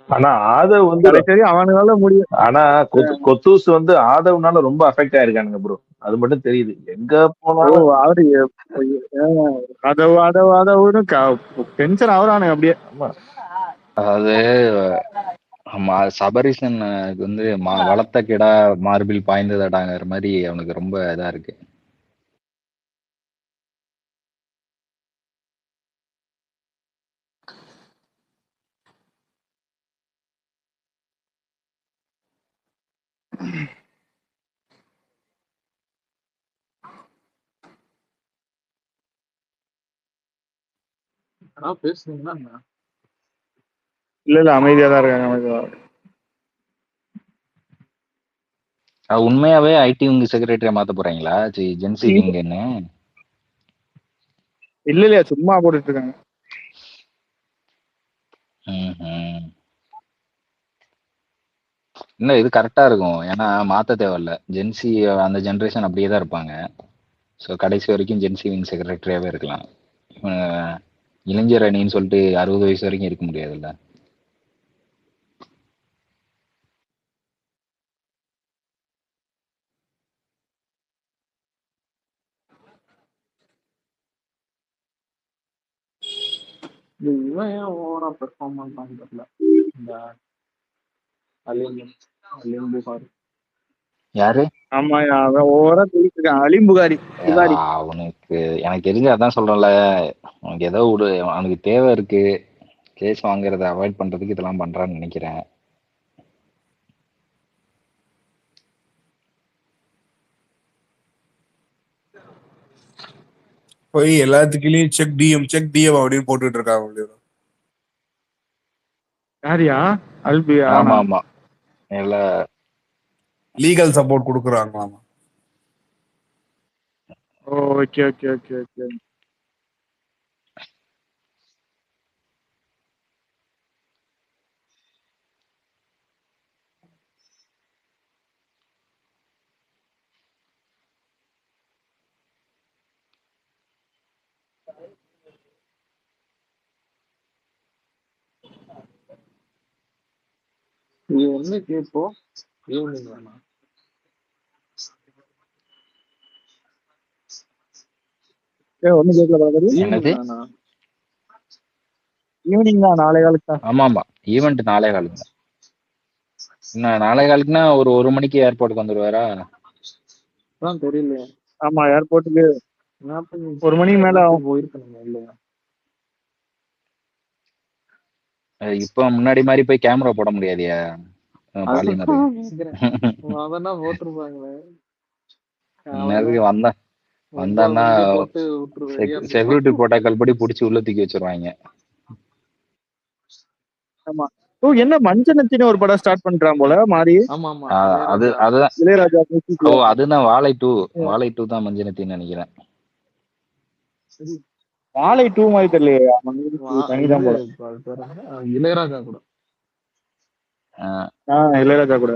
ஆனா ஆதவ் வந்து கடைசி அவனால முடியும். ஆனா கொத்தூஸ் வந்து ஆதவ்னால ரொம்ப அஃபெக்ட் ஆயிருக்கானுங்க ப்ரோ. அது மட்டும் தெரியுது. எங்க ஓ போனாலும் அவரு அதவுன்னு டென்ஷன் ஆகுறானுங்க அப்படியே. ஆமா. அதாவது சபரிசன் வந்து வளர்த்த கிடா மார்பில் பாய்ந்ததாடாங்கிற மாதிரி அவனுக்கு ரொம்ப இதா இருக்கு. பேசுனீங்களா? இல்ல அமைதியா தான் இருக்காங்க. உண்மையாவே ஐடி விங் செக்ரட்டரியா மாத்த போறாங்களா ஜென்சி விங்னு? இல்லையா சும்மா போட்டுட்டு இருக்காங்க. இல்ல இது கரெக்டா இருக்கும். ஏன்னா மாத்த தேவையில்ல. ஜென்சி அந்த ஜென்ரேஷன் அப்படியே தான் இருப்பாங்க. ஸோ கடைசி வரைக்கும் ஜென்சி விங் செக்ரட்டரியாவே இருக்கலாம். இளைஞர் அணின்னு சொல்லிட்டு 60 வயசு வரைக்கும் இருக்க முடியாதுல்ல. இவன் ஏன் ஓவரா பெர்ஃபார்ம் பண்றான்னு தெரியல. இந்த அலிம் புகாரி. யாரு? ஆமா அவன் ஓவரா சொல்லிட்டு இருக்கான். அலிம் புகாரி. அவனுக்கு எனக்கு தெரிஞ்சு அதான் சொல்றேன்ல, அவனுக்கு ஏதோ அவனுக்கு தேவை இருக்கு. கேஸ் வாங்குறத அவாய்ட் பண்றதுக்கு இதெல்லாம் பண்றான்னு நினைக்கிறேன். போய் எல்லாத்துக்குலயும் செக் டிஎம் அப்படின்னு போட்டுட்டு இருக்காங்க. யாரியா அல்பியா? ஆமா ஆமா, எல்லா லீகல் சப்போர்ட் கொடுக்குறாங்களாமா. Okay okay okay okay. இது என்ன கேப்போ ஈவினிங் வேணா? ஒன்னும் கேட்கல. என்னது? ஈவினிங் தான், நாளை காலுக்கு தான். ஆமா ஆமா, ஈவெண்ட் நாளை காலுக்கு தான். என்ன நாளை காலுக்குன்னா ஒரு மணிக்கு ஏர்போர்ட்டுக்கு வந்துருவாரா? தெரியல. ஆமா ஏர்போர்ட்டுக்கு 1 மணிக்கு மேல போயிருக்கணும் இல்லையா? இப்ப முன்னாடி மாதிரி போய் கேமரா போட முடியாதியா? அதெல்லாம் போட்டுருப்பாங்களே. வந்தான்னா செக்யூரிட்டி போட்டாக்கள் படி புடிச்சு உள்ள தூக்கி வச்சிருவாங்க. ஆமா. ஓ என்ன மஞ்சனத்தின்னு ஒரு படம் ஸ்டார்ட் பண்றான் போல மாறி. ஆமா ஆமா, அதுதான் இளையராஜா. ஓ அதுதான் வாழை 2 தான் மஞ்சனத்தின்னு நினைக்கிறேன். வாழை 2 மாதிரி தெரியலையா? தனிதான் போல. இளையராஜா கூட. இளையராஜா கூட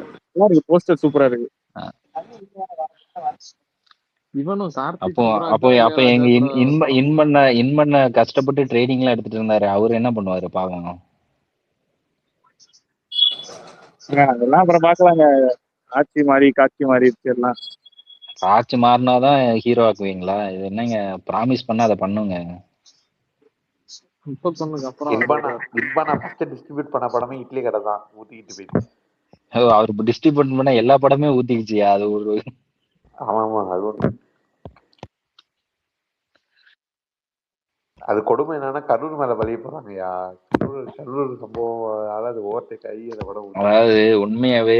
போஸ்டர் சூப்பரா இருக்கு. இவனும் அப்போ எங்க இன்மண்ண கஷ்டப்பட்டு ட்ரைனிங் எல்லாம் எடுத்துட்டு இருந்தாரு. அவரு என்ன பண்ணுவாரு பாவம்? அதெல்லாம் அப்புறம் பாக்கலாங்க. ஆட்சி மாறி காட்சி மாறி எல்லாம். ஆட்சி மாறினாதான் ஹீரோ ஆக்குவீங்களா? இது என்னங்க ப்ராமிஸ் பண்ண அதை பண்ணுங்க. டிஸ்ட்ரிபியூட் பண்ண படமே இட்லி கடை தான் ஊத்திக்கிட்டு போயிடுச்சு. அவர் டிஸ்ட்ரிபியூட் பண்ண எல்லா படமே ஊத்திக்கிச்சியா? அது ஒரு ஆமா அது ஒண்ணு. அது கொடுமை என்னன்னா கரூர் மேல பழிய போறாங்கயா. கரூர் சம்பவம் அது ஓவர்டேக் ஆகி அந்த படம். அதாவது உண்மையாவே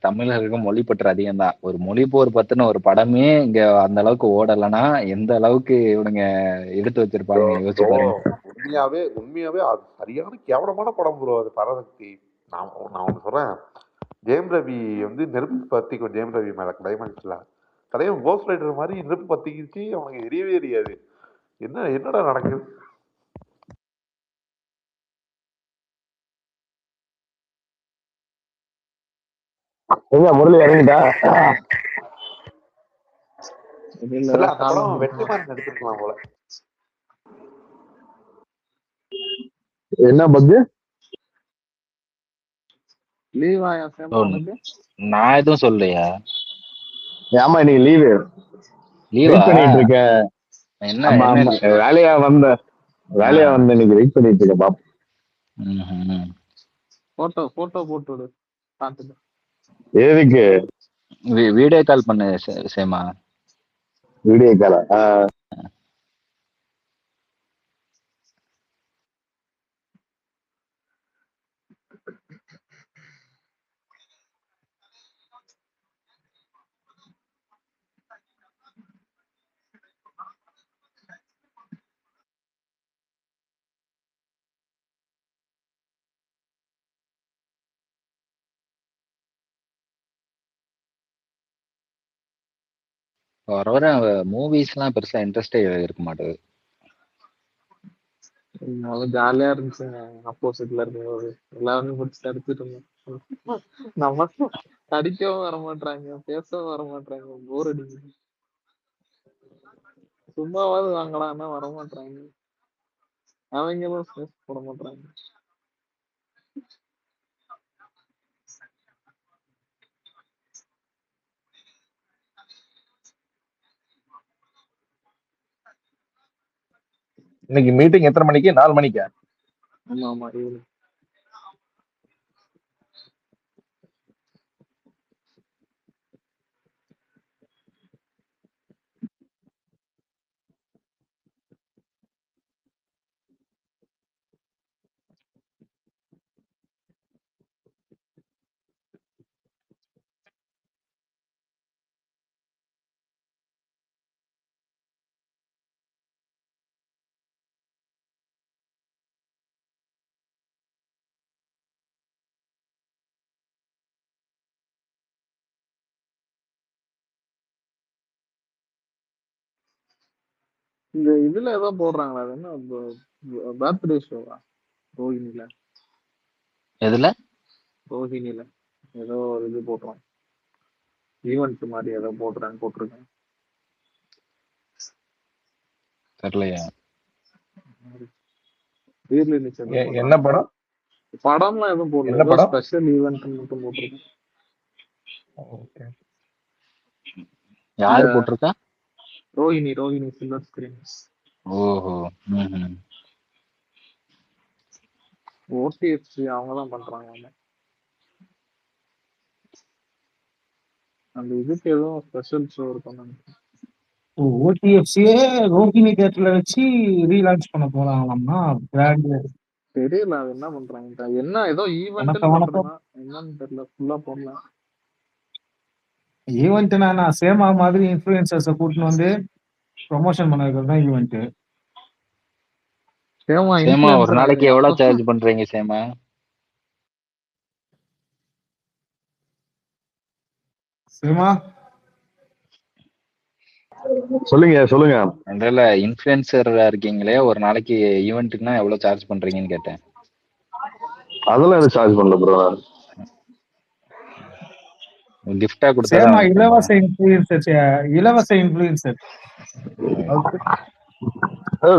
தமிழர்களுக்கு மொழி பற்று அதிகம் தான். ஒரு மொழி போர் பத்தின ஒரு படமே இங்க அந்த அளவுக்கு ஓடலைன்னா எந்த அளவுக்கு இவனுங்க எடுத்து வச்சிருப்பாங்க யோசிச்சு பாருங்க. உண்மையாவே அது சரியான கேவலமான படம் ப்ரோ. அது பராசக்தி. நான் ஒண்ணு சொல்றேன். ஜெயம் ரவி வந்து நெருப்பு பத்திக்கும். ஜெயம் ரவி மேல கிளைமேக்ஸ்ல தலைவன் கோஸ்ட் ரைடர் மாதிரி நெருப்பு பத்திக்கிச்சு. அவனுக்கு எரியவே எரியாது. என்னடா நடக்குது? முரளி இறங்கிட்டா? வெற்றிமாறன் எடுத்துருக்கலாம் போல. என்ன பக்? லீவ் ஆயா சேமா ஓ, உனக்கு? நான் எதுவும் சொல்லலையா? ஆமா இன்னைக்கு லீவு, லீவா? வெயிட் பண்ணிட்டு இருக்கேன். என்ன ஆமா என்ன ஆமா leave? வேலையா வந்த இன்னைக்கு வெயிட் பண்ணிட்டு இருக்கேன் பாப்போம். ம்ஹும். போட்டோ போட்டு விடு பார்த்துட்டு. எதுக்கு வீடியோ கால் பண்ணு சேமா. வீடியோ கால? வர வர மூவிஸ்லாம் பெருசா இன்ட்ரெஸ்டே இருக்க மாட்டேது. முதல்ல ஜாலியா இருந்துச்சுங்க. ஆப்போசிட்ல இருக்கும்போது எல்லாரும் பிடிச்சி அடிச்சுட்டு இருந்தோம். நம்ம அடிக்கவும் வர மாட்டாங்க, பேசவும் வர மாட்டாங்க, போர் அடிக்குது. சும்மாவாவது வாங்கலாம்னா வர மாட்டாங்க, அவங்களும் ஸ்பேஸ் போட மாட்டாங்க. இன்னைக்கு மீட்டிங் எத்தனை மணிக்கு? 4 மணிக்கா? ஆமா ஆமா ஈவினிங். இந்த இதுல ஏதோ போடுறாங்களா, அது என்ன பர்த்டே ஷோவா ரோஹிணில? எதுல? ரோஹிணில ஏதோ ஒரு இது போடுறாங்க, ஈவெண்ட் மாதிரி ஏதோ போட்டிருக்காங்க. தெரியலையா? என்ன படம்? படம்லாம் எதுவும் போடல, என்ன ஏதோ படம்? ஸ்பெஷல் ஈவெண்ட் மட்டும் போட்டிருக்கேன். யாரு போட்டிருக்கா? Rohini silver screen. ஓஹோ. ம்ஹும். ஓடிஎஃப்சி அவங்க தான் பண்றாங்க. அந்த இதுக்கு எதுவும் ஸ்பெஷல் ஷோ இருக்கும். ஓடிஎஃப்சியே ரோஹிணி தியேட்டர்ல வச்சு ரீலான்ச் பண்ண போறாங்களாம்னா பிராண்ட். தெரியல அது என்ன பண்றாங்க, என்ன ஏதோ ஈவெண்ட் என்னன்னு தெரியல, ஃபுல்லா போடலாம். ஈவெண்ட்னா சேமா மாதிரி இன்ஃப்ளூயன்சர்ஸை கூட்டின்னு வந்து ப்ரொமோஷன் பண்ண வைக்கிறது தான் ஈவெண்ட். சேமா ஒரு நாளைக்கு எவ்வளவு சார்ஜ் பண்றீங்க சேமா? சேமா சொல்லுங்க. இல்ல இன்ஃப்ளூயன்சர் இருக்கீங்களே, ஒரு நாளைக்கு ஈவெண்ட்டுக்குன்னா எவ்வளவு சார்ஜ் பண்றீங்கன்னு கேட்டேன். அதெல்லாம் எதுவும் சார்ஜ் பண்ணல ப்ரோ. கிஃப்டா கொடுத்தா சேமா இலவச இன்ஃப்ளூயன்சர்.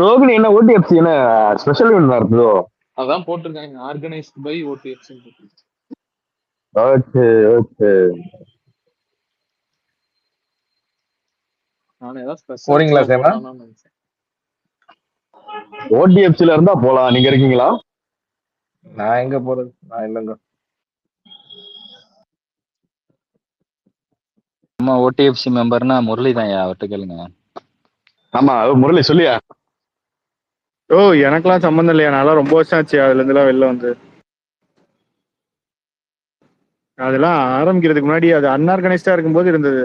ரோகிணி என்ன ஓடிஎஃப்சி என்ன ஸ்பெஷல் ஈவென்ட் நடத்துதோ? அதான் போட்டிருக்காங்க, organised by ODFC. Okay okay. நான் ஏதாவது ஸ்பெஷல் போறீங்களா சேமா? ஓடிஎஃப்சில இருந்தா போலாம். நீங்க இருக்கீங்களா? நான் எங்க போறது, நான் இல்லைங்க. நம்ம ஓடிஎஃப்சி மெம்பர்னா முரளி தான், அவர்கிட்ட கேளுங்க. ஆமா முரளி சொல்லியா? ஓ எனக்கெல்லாம் சம்மந்தம் இல்லையா, நான்லாம் ரொம்ப வருஷம் ஆச்சு அதுல இருந்துலாம் வெளில வந்து. அதெல்லாம் ஆரம்பிக்கிறதுக்கு முன்னாடி அது அன்ஆர்கனைஸ்டா இருக்கும்போது இருந்தது.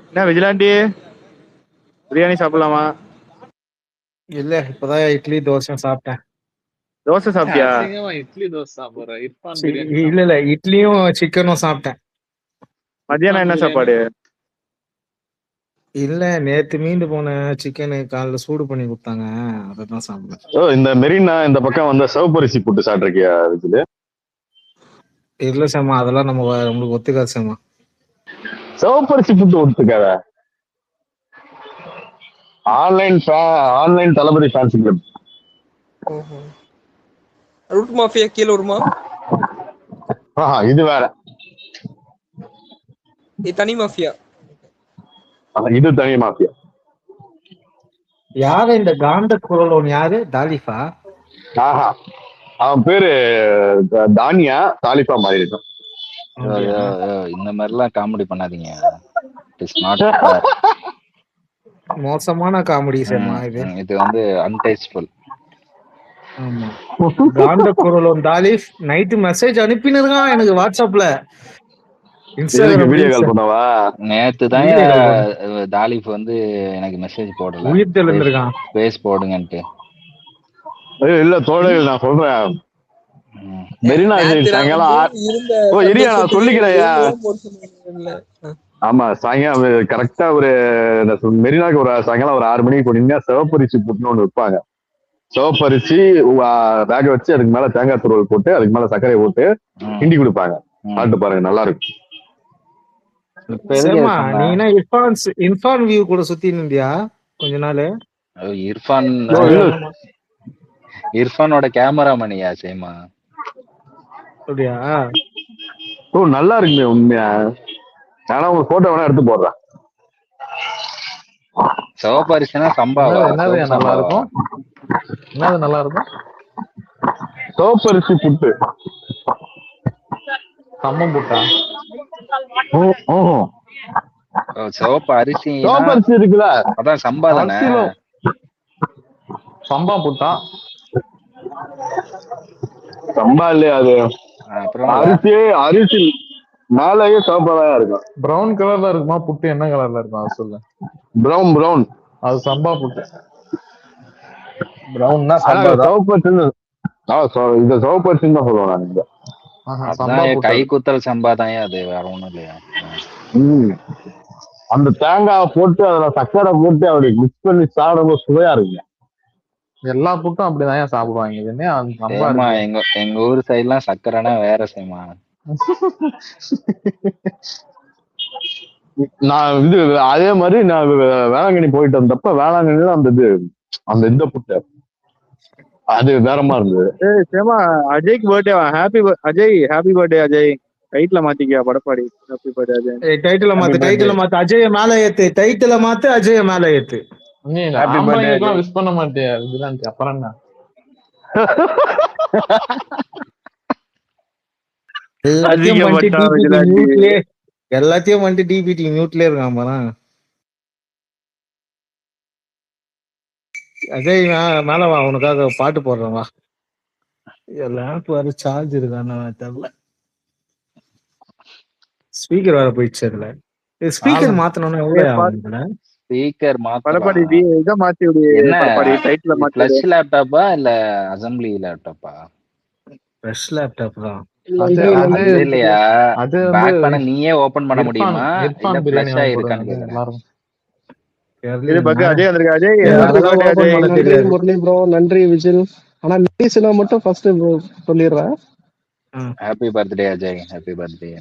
என்ன விஜிலாண்டி பிரியாணி சாப்பிடலாமா? இல்ல இப்பதான் இட்லி தோசை சாப்பிட்டேன். தோசை சாப்பிட்டியா? இட்லி தோசை சாப்பிடுற இல்ல இட்லியும் சிக்கனும் சாப்பிட்டேன். மத்தியானம் என்ன சாப்பாடு? இல்ல நேத்து மீண்டு போன சிக்கனு காலைல சூடு பண்ணி கொடுத்தாங்க, அதான் சாப்பிட்டேன். இந்த மெரினா இந்த பக்கம் வந்து சிவப்பரிசி போட்டு சாப்பிட்ருக்கியா? இல்ல சேமா, அதெல்லாம் நம்மளுக்கு ஒத்துக்காது சேமா. சிவப்பரிசி புட்டு ஒத்துக்காத. ஆன்லைன் தளபதி ஃபேன்சி கிளப். ரூட் மாஃபியா கீழ வருமா? இது வேற, இது தனி மாஃபியா. இது தனி மாஃபியா. யாரு இந்த காந்த குரலோன்? யாரு? தாலிஃபா? ஆஹா, அவன் பேரு தானியா. தாலிஃபா மாறி இருக்கும். இந்த மாதிரி எல்லாம் காமெடி பண்ணாதீங்க. இட்ஸ் நாட் மோசமான காமெடி சேமா இது. இது வந்து அன்டேஸ்ட்ஃபுல். ஆமா, காந்த குரலோன் தாலிஃப் நைட்டு மெசேஜ் அனுப்பினிருக்கான் எனக்கு வாட்ஸ்அப்ல. வீடியோ கால் பண்ணவா? நேத்து தான் தாலிஃப் வந்து எனக்கு மெசேஜ் போடல, உயிர் தெளிந்திருக்கான் பேஸ் போடுங்கன்ட்டு. இல்ல தோழர்கள், நான் சொல்றேன் மெரினா சாயங்காலம் நான் சொல்லிக்கிறேன். ஆமா, சாயங்காலம் கரெக்டா ஒரு மெரினாக்கு ஒரு சாயங்காலம் ஒரு 6 மணிக்கு போனீங்கன்னா சிவப்பரிசி புட்டுன்னு ஒண்ணு வைப்பாங்க. சிவப்பரிசி வேக வச்சு அதுக்கு மேல தேங்காய் துருவல் போட்டு அதுக்கு மேல சர்க்கரையை போட்டு கிண்டி கொடுப்பாங்க. சாப்பிட்டு பாருங்க, நல்லா இருக்கும். நீனா இர்ஃபான் வியூ கூட சுத்தி இருந்தியா கொஞ்ச நாள்? இர்ஃபானோட கேமராமேனியா சேமா? அப்படியா? நல்லா இருக்குங்க உண்மையா. ஆனா உங்க போட்டோ வேணா எடுத்து போடுறேன். சிவப்பரிசினா சம்பாவா? என்னது நல்லா இருக்கும்? என்னது நல்லா இருக்கும்? சிவப்பரிசி புட்டு. கம்மம் புட்டா? சிவப்பு அரிசி. சிவப்பரிசி இருக்குல்ல, அதான் சம்பா தானே? சம்பா புட்டா? சம்பா இல்லையா அது? அரிசி மேலேயே சிவப்பாதான் இருக்கும். பிரவுன் கலர்ல இருக்குமா புட்டு? என்ன கலர்ல இருக்கும் அது சொல்லு. பிரவுன். அது சம்பா புட்டு. பிரவுன்னா சிவப்பரிசி. இந்த சிவப்பரிசின்னு தான் சொல்லுவாங்க. கை குத்தல் சம்பா தான் அது, வேற ஒண்ணும் இல்லையா? அந்த தேங்காய் போட்டு அதுல சக்கரை போட்டு அப்படி மிக்ஸ் பண்ணி சாப்பிடும்போது சுவையா இருக்குங்க. எல்லா புட்டும் அப்படிதான் சாப்பிடுவாங்க. எங்க ஊர் சைடு எல்லாம் சக்கரைனா வேற சேமா. நான் அதே மாதிரி நான் வேளாங்கண்ணி போயிட்டு வந்தப்ப வேளாங்கண்ணில அந்த இந்த புட்டு அது வேறமா இருந்தது. அஜய்க்கு பர்த்டே. Happy birthday Ajay. டைட்டில மாத்திக்கியா படப்பாடி. Happy birthday Ajay. டைட்டில மாத்து அஜய மேல ஏத்து. டைட்டில மாத்து அஜய மேல ஏத்து. விஷ் பண்ண மாட்டியா? அப்புறம் என்ன? எல்லாத்தையும் வந்துட்டு டிபிடி மியூட்லயே இருக்கான் பாரு. அஜய் மேல வா, உனக்காக பாட்டு போடுறேன் வா. லேம்ப் வேற சார்ஜ் இருக்கான்னு தெரியல. ஸ்பீக்கர் வேற போயிடுச்சு. அதுல ஸ்பீக்கர் மாத்தணும்னா எவ்வளவு? ஸ்பீக்கர் படப்பாடி இத மாத்தி விடு. படப்பாடி டைட்டில மாத்தி. ஃபிளாஷ் லேப்டாப்பா இல்ல அசெம்பிளி லேப்டாப்பா? ஃபிளாஷ் லேப்டாப் தான். இல்லையா? அது பேக் பண்ண நீயே ஓபன் பண்ண முடியுமா? இல்ல ஃபிளாஷா இருக்கான்னு கேக்குறேன். இது பக்க அஜய் வந்திருக்க. அஜய் முரளி ப்ரோ, நன்றி விஜில். ஆனா நிதிஷ்னா மட்டும் ஃபர்ஸ்ட் சொல்லிடுறேன். Happy birthday Ajay, happy birthday.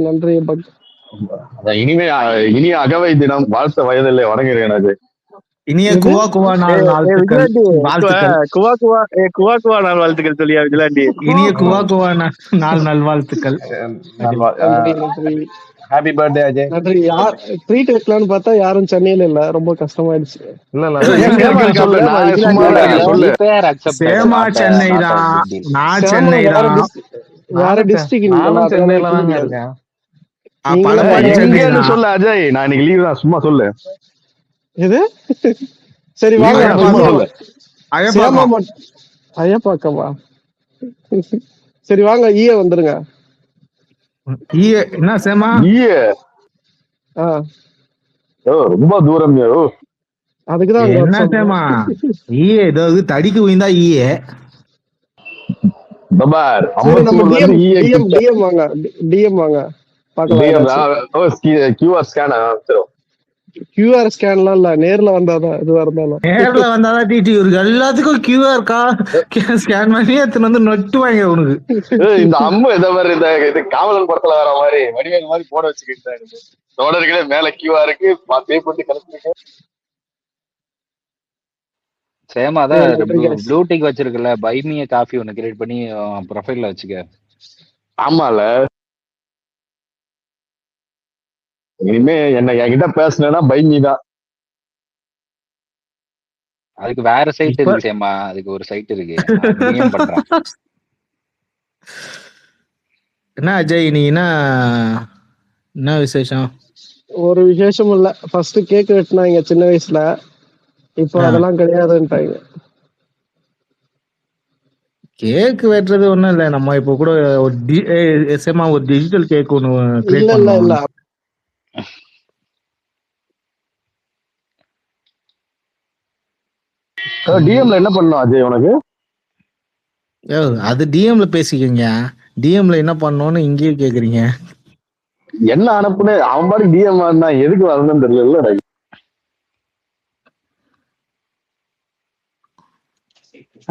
நன்றி பக். இனிய அகவை தினம் வாழ்த்த வயதில்லை வணங்குகிறேன் அஜய். இனிய குவா குவா நாள் வாழ்த்துக்கள். குவா குவா நாள் வாழ்த்துக்கள் சொல்லியா விஜிலாண்டி? இனிய குவா குவா நாள் நல்வாழ்த்துக்கள். Happy birthday Ajay. நன்றி. ட்ரீட் வைக்கலாம்னு பார்த்தா யாரும் சென்னையில இல்ல, ரொம்ப கஷ்டமாயிடுச்சு. சேமா சென்னை தான், நான் சென்னை தான். வேற டிஸ்ட்ரிக்ட் சென்னையில தான் இருக்கேன். சொல்லு அஜய், நான் இன்னைக்கு லீவ் தான், சும்மா சொல்லு. இது சரி வாங்க. ஐயப்பாக்கவா? சரி வாங்க, ஈய வந்துருங்க. என்ன சேமா? ரொம்ப தூரம். அதுக்குதான் என்ன சேமா ஏதாவது தடிக்கு உயிந்தா ஈயே. டிஎம் வாங்க. QR ஸ்கேனர் கியூஆர் ஸ்கேன்லாம் இல்ல, நேர்ல வந்தாதான் எதுவா இருந்தாலும். நேர்ல வந்தாதான் டிடி இருக்கு எல்லாத்துக்கும் கியூஆர் ஸ்கேன் பண்ணி எடுத்துன்னு வந்து நொட்டு வாங்க உனக்கு. இந்த அம்மு இதை மாதிரி இந்த இது காவலன் படத்துல வர மாதிரி வடிவேல் மாதிரி போட வச்சுக்கிட்டு தோழர்களே மேல கியூஆருக்கு பே பண்ணி கலந்துருக்க. சேமா அதான் ப்ளூ டிக் வச்சிருக்கல, பைமிய காஃபி ஒன்னு கிரியேட் பண்ணி ப்ரொஃபைல்ல வச்சுக்க. ஆமால, இனிமே என்ன என்கிட்ட பேசுனா பைமி தான். அதுக்கு வேற சைட் இருக்கு சேமா, அதுக்கு ஒரு சைட் இருக்கு பண்றேன். என்ன அஜய் நீ என்ன விசேஷம்? ஒரு விசேஷம் இல்ல. ஃபர்ஸ்ட் கேக் வெட்டினாங்க சின்ன வயசுல, இப்போ அதெல்லாம் கிடையாதுன்ட்டாங்க. கேக் வெட்டுறது ஒண்ணும் இல்ல, நம்ம இப்போ கூட ஒரு டிஜிட்டல் கேக் ஒண்ணு கிரியேட் இல்ல இல்ல பண்ணோம். டிஎம்ல என்ன பண்ணணும் அஜய் உனக்கு? அது டிஎம்ல பேசிக்கங்க, டிஎம்ல என்ன பண்ணணும்னு இங்கேயே கேக்குறீங்க. என்ன அனுப்புனே அவன் பாரு டிஎம் ஆனா எதுக்கு வரணும்னு தெரியல.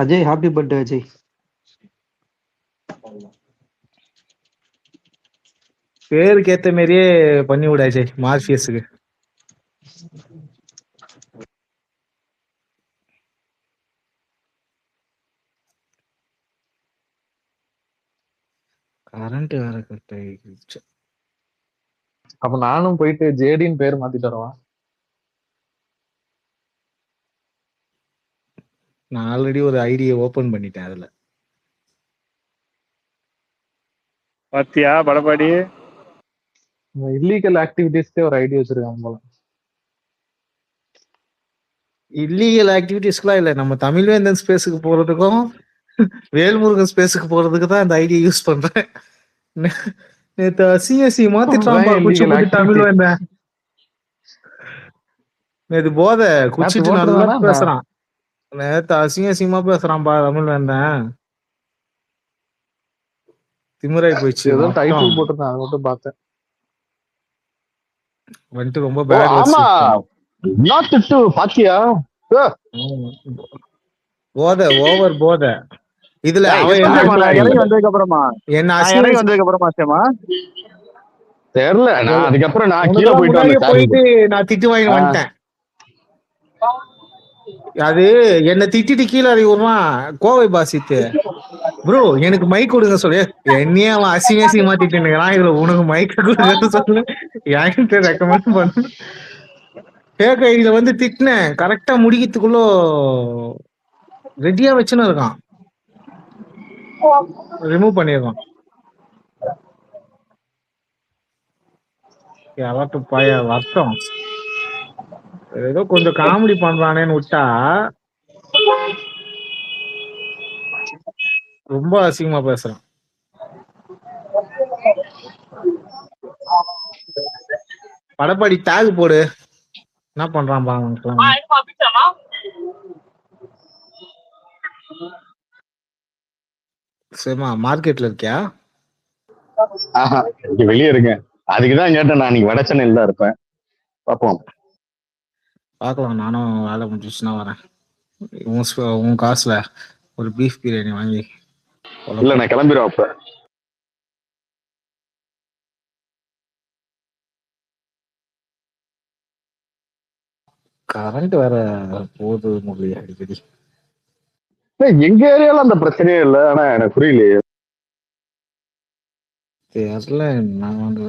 Ajay happy birthday Ajay. பேருக்கு ஏத்த மாதிரியே பண்ணி விட அஜய், மார்ஃபியஸுக்கு. கரண்ட் வேற கட் ஆயிடுச்சு. அப்ப நானும் போயிட்டு ஜேடின்னு பேர் மாத்திட்டு வரவா? நான் ஆல்ரெடி ஒரு ஐடியை ஓபன் பண்ணிட்டேன். அதுல பாத்தியா படப்பாடி இல்லீகல் ஆக்டிவிட்டிஸ்க்கே ஒரு ஐடியா வச்சிருக்காங்க போல. இல்லீகல் ஆக்டிவிட்டிஸ்க்குலாம் இல்ல, நம்ம தமிழ்வேந்தன் ஸ்பேஸுக்கு போறதுக்கும் வேல்முருகன் ஸ்பேஸுக்கு போறதுக்கு தான் இந்த ஐடியா யூஸ் பண்றேன். நேத்து சிஎஸ்சி மாத்திட்டான் தமிழ்வேந்தன். நேத்து போத குச்சிட்டு நல்லா பேசுறான். நேத்து அசிங்கமா பேசுறான்பா தமிழ்வேந்தன். திமிராய் போயிடுச்சு. ஏதோ டைட்டில் போட்டிருந்தேன், அதை மட்டும் பார்த்தேன். வந்துட்டு ரொம்ப பேட். ஆமா நாட் டு பாத்தியா போத ஓவர் போத. இதுல இறங்கி வந்ததுக்கு அப்புறமா சேமா தெரியல. நான் அதுக்கப்புறம் நான் கீழே போயிட்டு நான் திட்டு வாங்கி வந்துட்டேன். அது என்ன திட்டிட்டு கீழே அறி வருவான் கோவை பாசித்து. ப்ரோ எனக்கு மைக் கொடுங்க சொல்லு, என்னையே அவன் அசிங்கமா திட்டுறான். இதுல உனக்கு மைக் கொடுங்க சொல்லு, என்கிட்ட ரெக்கமெண்ட் பண்ணு. பேக் ஐடியில வந்து திட்டினேன், கரெக்டா முடிக்கிறதுக்குள்ள ரெடியா வச்சுன்னு இருக்கான், ரிமூவ் பண்ணிருக்கான். யாராட்டு பய வருத்தம். ஏதோ கொஞ்சம் காமெடி பண்றானேன்னு விட்டா ரொம்ப அசிங்கமா பேசுறான். படப்பாடி டேக் போடு, என்ன பண்றான் பாக்கலாம். சரிமா மார்க்கெட்ல இருக்கியா? வெளியே இருக்கேன், அதுக்குதான் கேட்டேன். நான் இன்னைக்கு வட சென்னையில் தான் இருப்பேன், பாப்போம் பார்க்கலாம். நானும் வேலை முடிச்சுன்னா வரேன். உன் காசுல ஒரு பீஃப் பிரியாணி வாங்கி. இல்ல நான் கிளம்பிடுவேன். அப்ப கரண்ட் வேற போது முடியல அடிக்கடி. எங்க ஏரியால அந்த பிரச்சனையே இல்லை, ஆனா எனக்கு புரியலையே. தெரியல நான் வந்து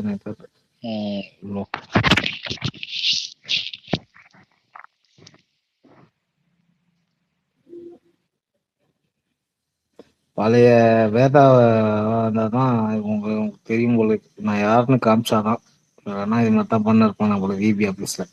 பழைய வேதா தான் உங்களுக்கு தெரியும் போல. நான் யாருன்னு காமிச்சாதான், ஆனா இது மாதிரி தான் பண்ண இருப்பேன் நான் போல விபி ஆபீஸ்ல.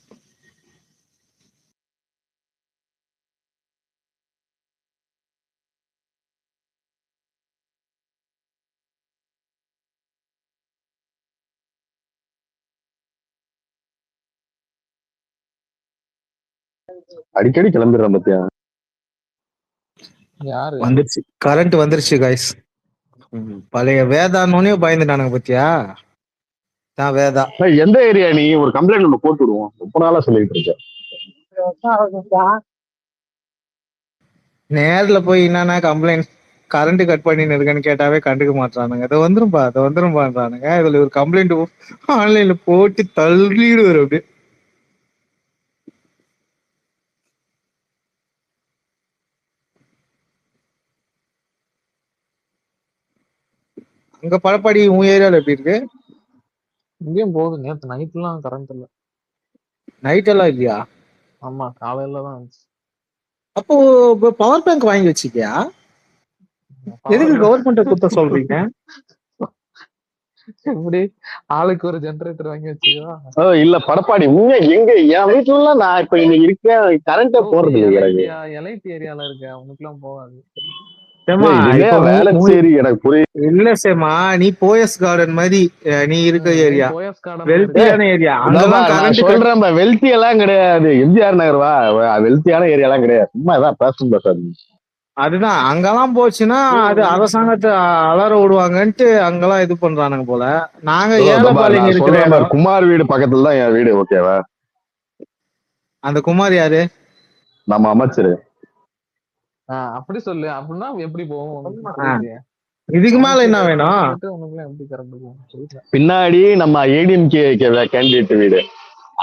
அடிக்கடி கிளம்பிடுறேன் பத்தியா. வந்துருச்சு கரண்ட் வந்துருச்சு கைஸ். பழைய வேதானோனே பயந்துட்டானுங்க பத்தியா. நான் வேதா. எந்த ஏரியா நீ? ஒரு கம்ப்ளைண்ட் ஒண்ணு போட்டு விடுவோம், ரொம்ப நாளா சொல்லிட்டு இருக்கேன். நேர்ல போய் என்னன்னா கம்ப்ளைண்ட் கரண்ட் கட் பண்ணின்னு இருக்கேன்னு கேட்டாவே கண்டுக்க மாட்டானுங்க. அதை வந்துரும்பான்றானுங்க. இதுல ஒரு கம்ப்ளைண்ட் ஆன்லைன்ல போட்டு தள்ளிடுவாரு அப்படியே. அங்க படப்பாடி உன் ஏரியால எப்படி இருக்கு? இங்கேயும் போகுது. நேத்து நைட்லாம் கரண்ட் இல்ல. நைட் எல்லாம் இல்லையா? ஆமா, காலையில தான் இருந்துச்சு. அப்போ பவர் பேங்க் வாங்கி வச்சுக்கியா? எதுக்கு கவர்மெண்ட் குத்த சொல்றீங்க? எப்படி ஆளுக்கு ஒரு ஜெனரேட்டர் வாங்கி வச்சுக்கோ. இல்ல படப்பாடி எங்க என் வீட்டுல நான் இப்ப இங்க இருக்கேன், கரண்டே போறது இல்லை. எலைட் ஏரியால இருக்க உனக்குலாம் போகாது. இல்ல சேமா, நீ போயஸ் கார்டன் மாதிரி நீ இருக்க ஏரியா வெல்த்தியான ஏரியா. சொல்றேன் வெல்த்தி எல்லாம் கிடையாது, எம்ஜிஆர் நகர் வா, வெல்த்தியான ஏரியா எல்லாம் கிடையாது, சும்மா தான் பேசும். அதுதான் அங்கெல்லாம் போச்சுன்னா அது அரசாங்கத்தை அலற விடுவாங்கன்ட்டு அங்கெல்லாம் இது பண்றானுங்க போல. நாங்க ஏழைப்பாளையம் இருக்கிற குமார் வீடு பக்கத்துல தான் என் வீடு. ஓகேவா? அந்த குமார் யாரு? நம்ம அமைச்சரு. அப்படி சொல்லு. அப்படின்னா எப்படி போவோம்? இதுக்கு மேல என்ன வேணும்? எப்படி கரெக்ட் போகும்? பின்னாடி நம்ம ஏடிஎம்கே கேண்டிடேட் வீடு,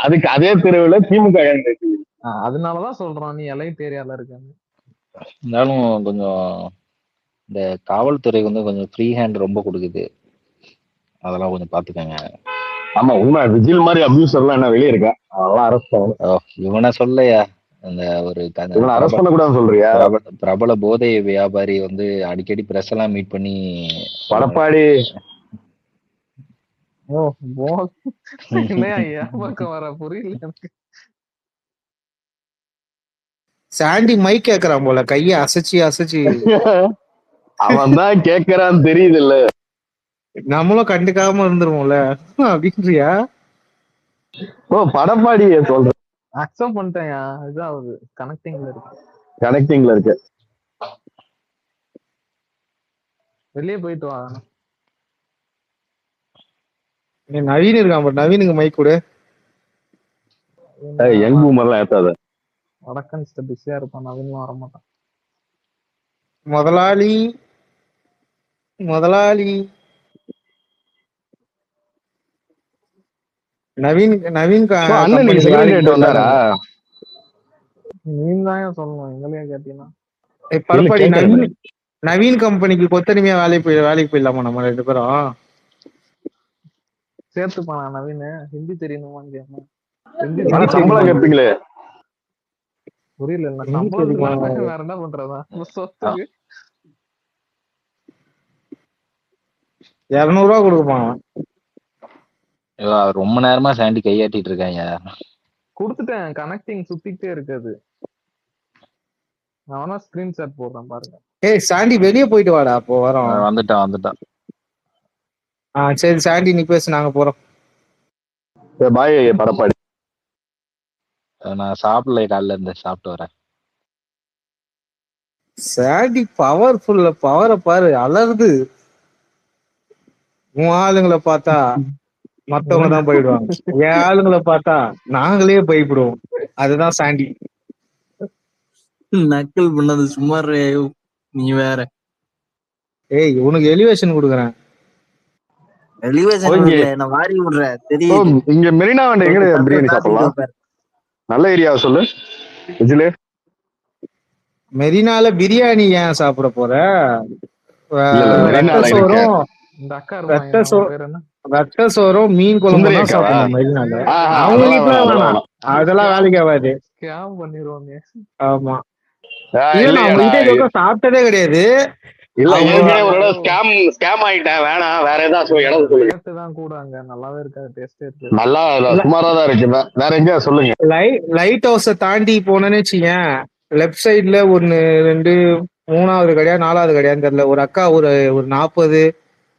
அதுக்கு அதே தெருவுல திமுக கேண்டிடேட் வீடு. அதனாலதான் சொல்றான் நீ எலைட் ஏரியால இருக்காங்க. இருந்தாலும் கொஞ்சம் இந்த காவல்துறை வந்து கொஞ்சம் ஃப்ரீ ஹேண்ட் ரொம்ப கொடுக்குது, அதெல்லாம் கொஞ்சம் பாத்துக்கங்க. ஆமா உண்மை. விஜில் மாதிரி அபியூசர்லாம் என்ன வெளியே இருக்கா? அதெல்லாம் அரெஸ்ட் பண்ணணும். இவனை சொல்லையா, அந்த ஒரு அரெஸ்ட் பண்ண கூட சொல்றியா? பிரபல போதை வியாபாரி வந்து அடிக்கடி பிரஸ் எல்லாம் மீட் பண்ணி படப்பாடி வர புரியல எனக்கு. சாண்டி மைக் கேக்குறான் போல, கைய அசைச்சு அசைச்சு. அவன் தான் கேக்குறான்னு தெரியுது இல்ல, நம்மளும் கண்டுக்காம இருந்துருவோம்ல அப்படின்றியா? படப்பாடியே சொல்றேன். அக்செப்ட் பண்ணிட்டேன். இதாவது கனெக்டிங்ல இருக்கு. வெளியே போயிட்டு வா. நவீன் இருக்கான் பாரு, நவீனுக்கு மைக் கொடு. யங் பூமர்லாம் ஏத்தாத. வடக்கன் பிஸியா இருப்பான், நவீன் வர மாட்டான். முதலாளி நவீன் வந்தாரா? நீ தான் சொல்லணும், எங்களையா கேட்டீங்கன்னா. படப்பாடி நவீன் கம்பெனிக்கு கொத்தடிமையா வேலைக்கு போயிடலாமா நம்ம 2 பேரும்? சேர்த்துப்பானா நவீன்? ஹிந்தி தெரியணுமான்னு கேட்கணும். சம்பளம் கேட்பீங்களே, புரியல. வேற என்ன பண்றதா? 200 ரூபா கொடுப்பான். ரொம்ப நேரமா சாண்டி கையாட்டிட்டு இருக்காங்க. கொடுத்துட்டேன். கனெக்டிங் சுத்திக்கிட்டே இருக்காது. நான் ஸ்கிரீன்ஷாட் போடுறேன் பாருங்க. ஏய் சாண்டி வெளியே போயிட்டு வாடா. அப்போ வரோம். வந்துட்டான். சரி சாண்டி நீ பேசு, நாங்க போறோம். பாய் படப்பாடி. நான் சாப்பிடல, காலைல இருந்து சாப்பிட்டு வரேன். சாண்டி பவர்ஃபுல்ல, பவரை பாரு, அலருது. உன் ஆளுங்களை பார்த்தா மத்தவங்க தான் போயிடுவாங்க, என் ஆளுங்களை பார்த்தா நாங்களே பயப்படுவோம். அதுதான் சாண்டி. நக்கல் பண்ணது சும்மா நீ வேற. ஏய் உனக்கு எலிவேஷன் கொடுக்குறேன். நான் வாரி விடுறேன் தெரியும். இங்க மெரினா வண்டி எங்க பிரியாணி சாப்பிடலாம்? நல்ல ஏரியா சொல்லு. மெரினால பிரியாணி ஏன் சாப்பிட போற? ரத்த சோறும் மீன் குழம்பு தான் சாப்பிடணும் மெரினால. அவங்க வீட்டுல வேணாம், அதெல்லாம் வேலைக்கு ஆகாது. ஆமா, சாப்பிட்டதே கிடையாது. இல்ல ஸ்கேம் ஆயிட்டேன், வேணாம் வேற ஏதாவது கூட அங்க நல்லாவே இருக்காது, டேஸ்டே இருக்கு. நல்லா சுமாரா தான் இருக்கு. வேற எங்க சொல்லுங்க. லைட் ஹவுஸ தாண்டி போனேன்னு வச்சுக்கேன், லெஃப்ட் சைட்ல 1 2 3வது கடையா 4வது கடையான்னு தெரியல, ஒரு அக்கா ஒரு 40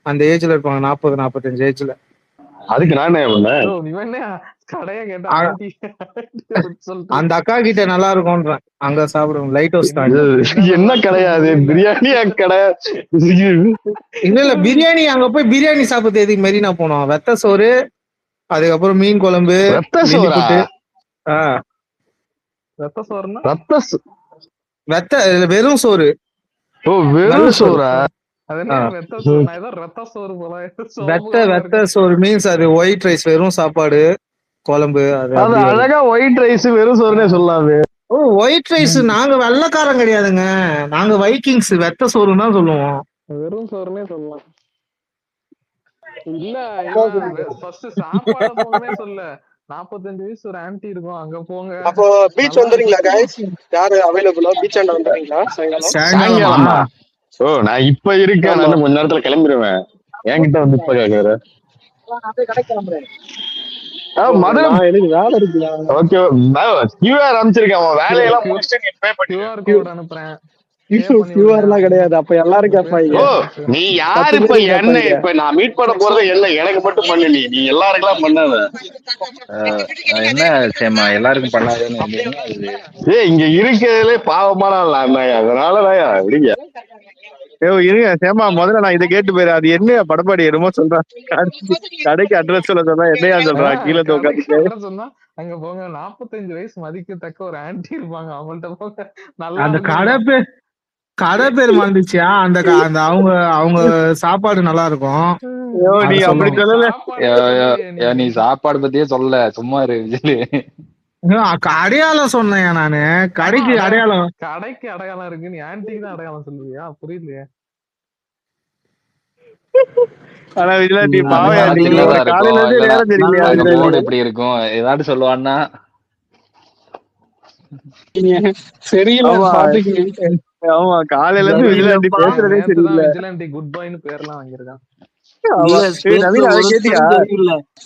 அந்த ஏஜ்ல இருப்பாங்க, 40 45 ஏஜ்ல. அதுக்கு நானே அந்த அக்கா கிட்ட நல்லா இருக்கும்ன்றேன், அங்க சாப்பிடுவோம். லைட் ஹவுஸ் தாண்டி என்ன கிடையாது, பிரியாணி கடை இல்ல பிரியாணி. அங்க போய் பிரியாணி சாப்பிடுறது எதுக்கு மெரினா போனோம்? வெத்த சோறு அதுக்கப்புறம் மீன் குழம்பு, ரத்த நெல்லி சோறா? புட்டு. ஆ ரத்த சோறுனா வெத்த வெறும் சோறு. ஓ நல்ல வெறும் சோறு. சோறா? அது என்ன வெத்த சோறு? நான் ஏதோ ரத்த சோறு போல வெத்த சோறு மீன்ஸ் அது ஒயிட் ரைஸ், வெறும் சாப்பாடு குழம்பு அது அது அப்படி வரும். அழகா ஒயிட் ரைஸ் வெறும் சோறுனே சொல்லலாமே. ஓ ஒயிட் ரைஸ். நாங்க வெள்ளைக்காரன் கிடையாதுங்க, நாங்க வைக்கிங்ஸ். வெத்த சோறுன்னு தான் சொல்லுவோம். வெறும் சோறுனே சொல்லலாம். இல்ல ஃபர்ஸ்ட் சாப்பாடு போங்கன்னே சொல்ல. 45 வயசு ஒரு ஆன்டி இருக்கும், அங்க போங்க. அப்போ பீச் வந்துறீங்களா गाइस? யாரு அவைலபிளா? பீச் ஆண்ட வந்துறீங்களா சாயங்காலம்? சாயங்காலமா? ஓ நான் இப்ப இருக்கேன், நான் கொஞ்ச நேரத்துல கிளம்பிடுவேன். என்கிட்ட வந்து இப்ப கேக்குற மதுரை எனக்கு வேலை இருக்குல்ல. ஓகே கியூஆர் அனுப்பிச்சிருக்கேன், வேலையெல்லாம் முடிச்சுட்டு நீ பே பண்ணி QR கோட் அனுப்புறேன். கியூஆர்லாம் கிடையாது. அப்ப எல்லாரும் கேட்பாங்க. ஓ நீ யாரு இப்ப என்ன இப்ப நான் மீட் பண்ண போறது என்ன எனக்கு மட்டும் பண்ணு, நீ எல்லாருக்கெல்லாம் பண்ணாத. என்ன சேமா எல்லாருக்கும் பண்ணாதுன்னு ஏய் இங்க இருக்கிறதுலே பாவமான அண்ணாயா, அதனாலதாயா விடுங்க. இருங்க சேமா, முதல்ல நான் இதை கேட்டு போயிரு. அது என்ன படப்பாடி என்னமோ சொல்றான், கடைக்கு அட்ரஸ் சொல்ல சொன்னா என்னையா சொல்றான்? கீழே அட்ரஸ் சொன்னா அங்க போங்க, 45 வயசு மதிக்கத்தக்க ஒரு ஆன்டி இருப்பாங்க, அவங்கள்ட்ட போங்க. நல்லா அந்த கடை பேர் மறந்துச்சியா? அந்த அவங்க சாப்பாடு நல்லா இருக்கும். நீ அப்படி சொல்லல, நீ சாப்பாடு பத்தியே சொல்ல, சும்மா இரு விஜய். அடையாளம் சொன்னேன் நானு, கடைக்கு அடையாளம். கடைக்கு அடையாளம் இருக்கு, நீ ஆன்டிக்கு தான் அடையாளம் சொல்லுவியா? புரியலையே. ஆனா விஜயலாண்டி பாவையா, நீங்க காலையில இருந்து நேரம் தெரியலையா? எப்படி இருக்கும் ஏதாட்டு சொல்லுவான்னா சரியில்லை. ஆமா காலையில இருந்து விஜயலாண்டி பேசுறதே தெரியல. விஜயலாண்டி குட் பாய்னு பேர்லாம் வாங்கியிருக்கான். நவீன் அதை கேட்டியா?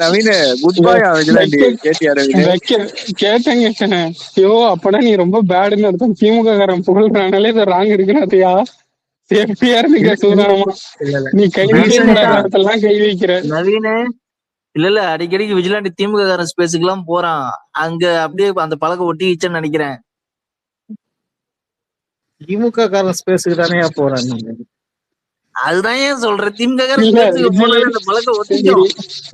நவீன் குட் பாய் விஜயலாண்டி கேட்டியா? கேட்டேன். ஐயோ அப்படா நீ ரொம்ப பேடுன்னு அர்த்தம். திமுக காரன் புகழ்றானாலே இது ராங் இருக்குனாத்தியா? சேஃப்டியா இருந்துக்க சூதானமா. நீ கை வைக்கலாம் கை வைக்கிற நவீன. இல்ல அடிக்கடிக்கு விஜிலாண்டி திமுக காரன் ஸ்பேஸுக்கு எல்லாம் போறான். அங்க அப்படியே அந்த பழக்கம் ஒட்டிக்கிச்சேன்னு நினைக்கிறேன். திமுக காரன் ஸ்பேஸுக்கு தானே போறான். அதுதான் ஏன் சொல்ற, திமுக காரன் ஸ்பேஸுக்கு போனா அந்த பழக்கம் ஒட்டிக்கும்.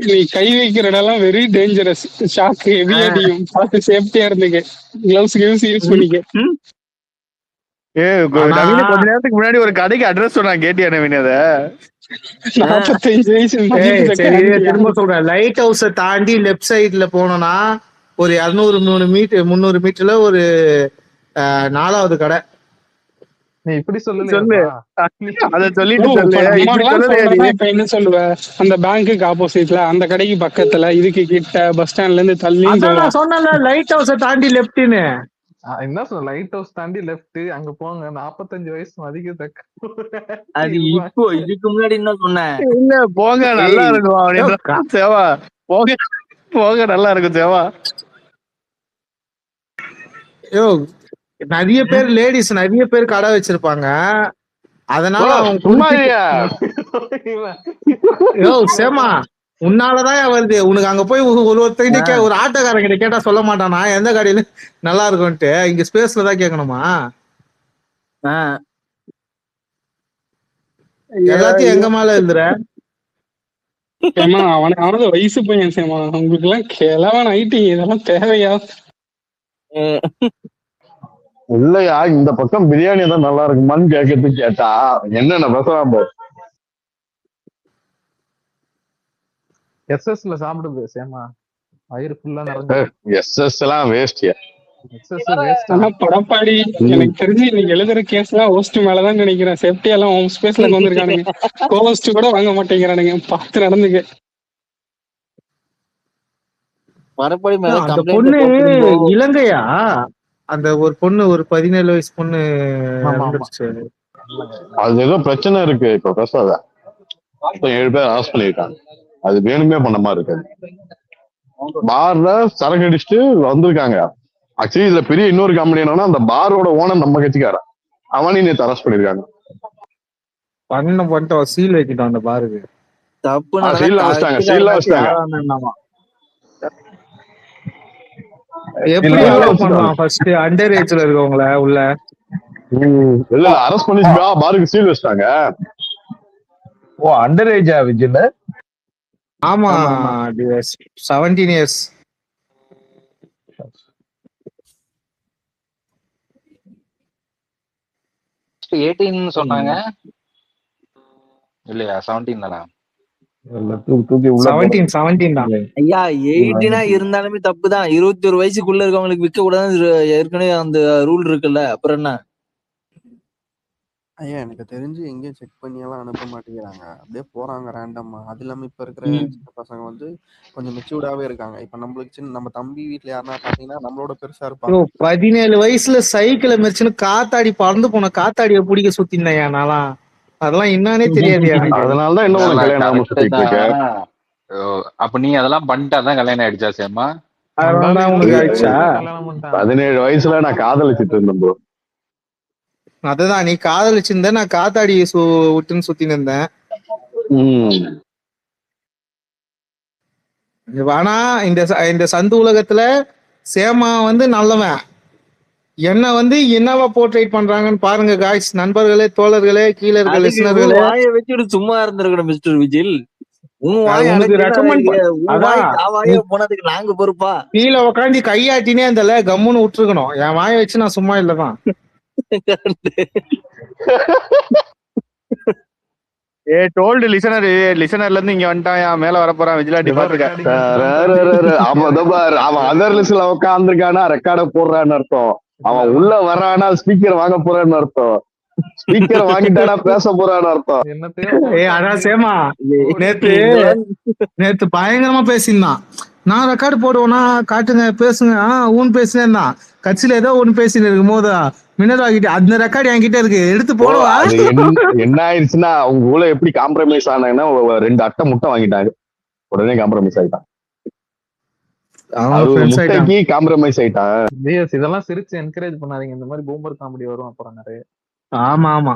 நீ கை வைக்கிற இடம்லாம் வெரி டேஞ்சரஸ். ஷாக் ஹெவி அடியும். பார்த்து சேஃப்டியா இருந்துக்க. கிளவுஸ் யூஸ் பண்ணிக்க. நவீன கொஞ்ச நேரத்துக்கு முன்னாடி ஒரு கடைக்கு அட்ரஸ் சொன்னா, கேட்டியா நவீன்? அத 45 வயசு திரும்ப சொல்றேன். லைட் ஹவுஸ தாண்டி லெப்ட் சைட்ல போனோம்னா ஒரு 200 மீட்டர்ல ஒரு 4வது கடை. நீ இப்படி சொல்லு. அத சொல்லிட்டு இப்ப என்ன சொல்லுவ? அந்த பேங்குக்கு ஆப்போசிட்ல அந்த கடைக்கு பக்கத்துல இதுக்கு கிட்ட பஸ் ஸ்டாண்ட்ல இருந்து தள்ளி சொன்னல லைட் ஹவுஸ தாண்டி லெப்ட்னு. என்ன சொன்ன? லைட் ஹவுஸ் தாண்டி லெஃப்ட், அங்க போங்க. 45 வயசு மதிக்கத்தக்க. அது இப்போ இதுக்கு முன்னாடி என்ன சொன்னேன்? இல்ல போங்க நல்லா இருக்கும் சேவா, போங்க நல்லா இருக்கும் சேவா. யோ நிறைய பேர் லேடிஸ் நிறைய பேர் கடை வச்சிருப்பாங்க, அதனால யோ சேமா உன்னாலதான் வருது. உனக்கு அங்க போய் ஒருத்தங்கிட்ட ஒரு ஆட்டோக்காரங்க கிட்ட கேட்டா சொல்ல மாட்டானா எந்த கடையில நல்லா இருக்கும்ட்டு? இங்க ஸ்பேஸ்ல தான் கேட்கணுமா? எல்லாத்தையும் எங்க மேல எழுதுற? அவனது வயசு பையன் சேமா. உங்களுக்கு எல்லாம் கிழவன் ஐட்டி இதெல்லாம் தேவையா? இல்லையா இந்த பக்கம் பிரியாணி தான் நல்லா இருக்குமான்னு கேட்கறதுக்கு கேட்டா என்னென்ன பேசலாம். எஸ்எஸ்ல சாப்பிடுது சேமா, வயிறு ஃபுல்லா நிறைஞ்சு. எஸ்எஸ் எல்லாம் வேஸ்ட்யா. படப்பாடி எனக்கு தெரிஞ்சு இன்னைக்கு எழுதுற கேஸ் எல்லாம் ஹோஸ்ட் மேலதான் நினைக்கிறேன். சேஃப்டி எல்லாம் ஹோம் ஸ்பேஸ்ல வந்திருக்கானுங்க. கோஹோஸ்ட் கூட வாங்க மாட்டேங்கிறானுங்க. பார்த்து நடந்துக்க. படப்பாடி மேல அந்த பொண்ணு இலங்கையா? அந்த ஒரு பொண்ணு ஒரு 17 வயசு பொண்ணு அது ஏதோ பிரச்சனை இருக்கு இப்ப பேசாத. 7 பேர் அரெஸ்ட் பண்ணிருக்காங்க. அது வேணுமே பண்ண மாதிரி இருக்காது. பார்ல சரக்கு அடிச்சுட்டு வந்திருக்காங்க. ஆக்சுவலி இதுல பெரிய இன்னொரு காமெடி என்னன்னா, அந்த பாரோட ஓனர் நம்ம கட்சிக்காரன், அவனையும் நேற்று அரெஸ்ட் பண்ணிருக்காங்க. பண்ணிட்டோம் சீல் வைக்கிட்டோம் அந்த பாருக்கு. தப்பு வச்சிட்டாங்க. எப்படி பண்ணலாம்? ஃபர்ஸ்ட் அண்டர் ஏஜ்ல இருக்கவங்கள உள்ள இல்ல அரெஸ்ட் பண்ணி பாருக்கு சீல் வச்சிட்டாங்க. ஓ அண்டர் ஏஜா விஜய்? ஆமா ஆமா ஆமா 17 இயர்ஸ். 18 சொன்னாங்க இல்லையா? 17 தானா? தூக்கி உள்ள 17 தான். ஐயா 18 இருந்தாலுமே தப்புதான். 21 வயசுக்குள்ள இருக்கவங்களுக்கு விற்க கூடாதுன்னு ஏற்கனவே அந்த ரூல் இருக்குல்ல, அப்புறம் என்ன? ஐயா எனக்கு தெரிஞ்சு எங்கேயும் செக் பண்ணியெல்லாம் அனுப்ப மாட்டேங்கிறாங்க, அப்படியே போறாங்க ரேண்டமா. அது இல்லாம இப்ப இருக்கிற சின்ன பசங்க வந்து கொஞ்சம் மெச்சூர்டாவே இருக்காங்க. இப்ப நம்மளுக்கு சின்ன நம்ம தம்பி வீட்டுல யாருன்னா பாத்தீங்கன்னா நம்மளோட பெருசா இருப்பாங்க. 17 வயசுல சைக்கிளை மெரிச்சுன்னு காத்தாடி பறந்து போன காத்தாடிய பிடிக்க சுத்தினேயா நான்லாம். அதெல்லாம் என்னன்னே தெரியாது எனக்கு. அதனாலதான் இன்னும் உனக்கு கல்யாணம் ஆகாம சுத்திட்டு இருக்க. அப்ப நீ அதெல்லாம் பண்ணிட்டாதான் கல்யாணம் ஆயிடுச்சா சேமா? அதனாலதான் உனக்கு ஆயிடுச்சா? 17 வயசுல நான் காதலிச்சிட்டு இருந்தேன் ப்ரோ. அதுதான் நீ காதலிச்சிருந்த, நான் காத்தாடி விட்டுன்னு சுத்தின்னு இருந்தேன். ஆனா இந்த சந்து உலகத்துல சேமா வந்து நல்லவன். என்ன வந்து என்னவா போர்ட்ரேட் பண்றாங்கன்னு பாருங்க காய்ஸ், நண்பர்களே, தோழர்களே, கீழே இருக்க லிசனர்களே. வாயை வச்சுட்டு சும்மா இருந்திருக்கணும் மிஸ்டர் விஜில். உன் வாய் உனக்கு ரெக்கமெண்ட் போனதுக்கு நாங்க பொறுப்பா? கீழே உக்காந்து கையாட்டினே இருந்தல, கம்முன்னு விட்டுருக்கணும். என் வாயை வச்சு நான் சும்மா இல்லதான். டோல்டு லிசனர்ல இருந்து இங்க வந்துட்டான், மேல வர போறான். விஜிலாண்டி பாத்துக்க. அவன் அதர் லிஸ்ட்ல உட்காந்துருக்கானா ரெக்கார்ட போடுறான்னு அர்த்தம். அவன் உள்ள வர்றானா ஸ்பீக்கர் வாங்க போறான்னு அர்த்தம். ஸ்பீக்கர் வாங்கிட்டானா பேச போறான்னு அர்த்தம். அதான் சேமா நேத்து பயங்கரமா பேசியிருந்தான். நான் ரெக்கார்டு போடுவேனா, காட்டுங்க பேசுங்க, ஊன் பேசுனேன் தான். கட்சியில ஏதோ ஒண்ணு பேசின்னு இருக்கும் போது மினர் ஆகிட்டு அந்த ரெக்கார்டு என்கிட்ட இருக்கு, எடுத்து போடுவா. என்ன ஆயிடுச்சுன்னா அவங்க ஊழ எப்படி காம்ப்ரமைஸ் ஆனாங்கன்னா 2 அட்டை முட்டை வாங்கிட்டாங்க, உடனே காம்ப்ரமைஸ் ஆயிட்டான். காம்ப்ரமைஸ் ஆயிட்டான். இதெல்லாம் சிரிச்சு என்கரேஜ் பண்ணாதீங்க, இந்த மாதிரி பூமர் காமெடி வரும் அப்புறம் நிறைய. ஆமா ஆமா,